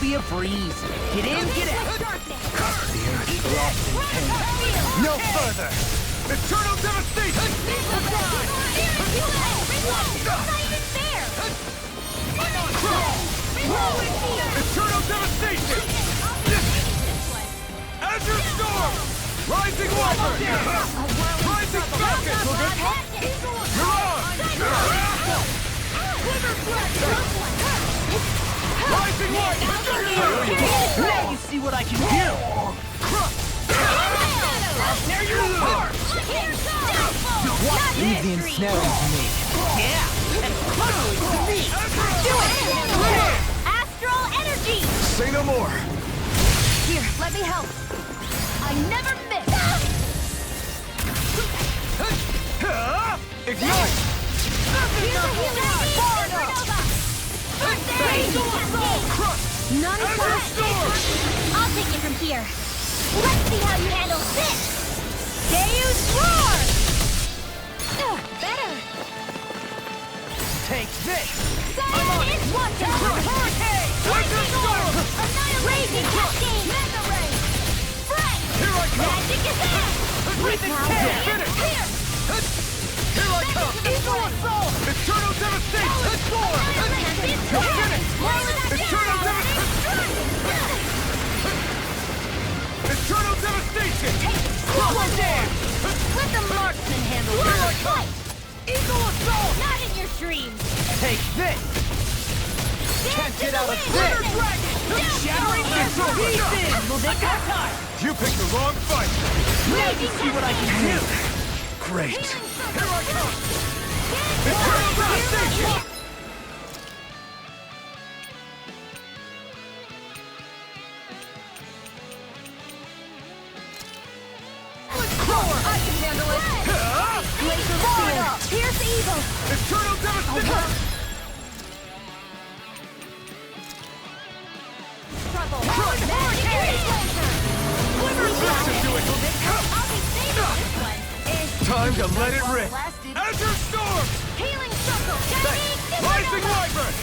Be a breeze. Get in, get out. No further. Eternal devastation! Eternal devastation! Azure Storm! Rising Wyvern! Rising Falcon! Rising Light! Now you see what I can do! There you are! Leave the ensnaring to me. Yeah, and cuddly to me! Do it! Astral energy! Say no more! Here, let me help. I never miss! Ignite! None I'll take it from here. Let's see how you handle this! Deus Roar! Better! Take this! Silent Water! Hurricane! Lightning Storm! Raging Cascade! Mega Ray! Fray! Here I come! Magic is out! Breathing Finish! Here! Here I come! Eagle Assault! Eternal devastation! Storm! Eternal devastation! Eternal devastation! Slow dance! Let the marksman handle your fight! Eagle Assault! Not in your dreams! Take this! Can't Get out of this! Shattering missile pieces! Time! You picked the wrong fight! Now you see what I can do! Great! Here I come! Eternal devastation! I can handle it! Laser Spear! Pierce evil! Eternal devastation! Trouble! Magic Laser! I'll be saving this one! Time to let it rip! Blasted. Azure Storm! Healing Circle! Rising Wyvern!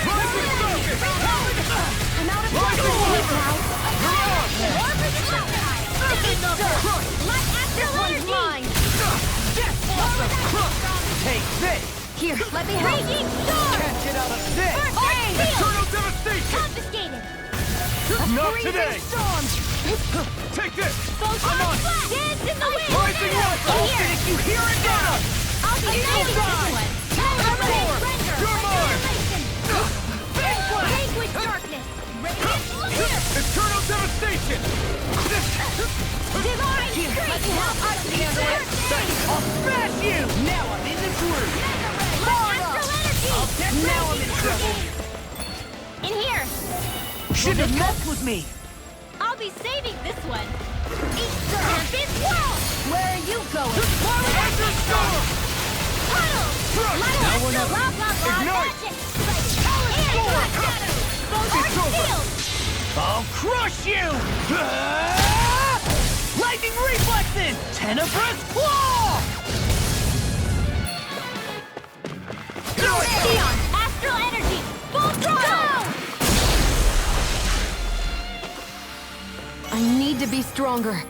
Rising Falcon! I'm out of Rising Wyvern! Light Astral Energy! Death Take this! Here, let me help. Raging Storm! Can't get out of this! First aid! Eternal devastation! Confiscated! Not today! Storm! Take this! Photon Flash! Dance in the wind! Rising Watch! In here! Finish you here and now! I'll be saving this one! Permanent render! You're mine! Annihilation! Vanquish darkness! Radiant here! Eternal devastation! Divine strength! I can handle it! I'll smash you! Now I'm in the groove! Astral energy! Now I'm in trouble! In here! Shouldn't have messed with me! I'll be saving this one! Tempest Whirl! Where are you going? Thunderstorm! Puddle! Now or never. Blah, blah, blah, Ignite! magic! And Black Shadow! Photon Shield! I'll crush you! Ah! Lightning reflexes! Tenebrous claw! Xeon! Astral energy! Full throttle! I need to be stronger.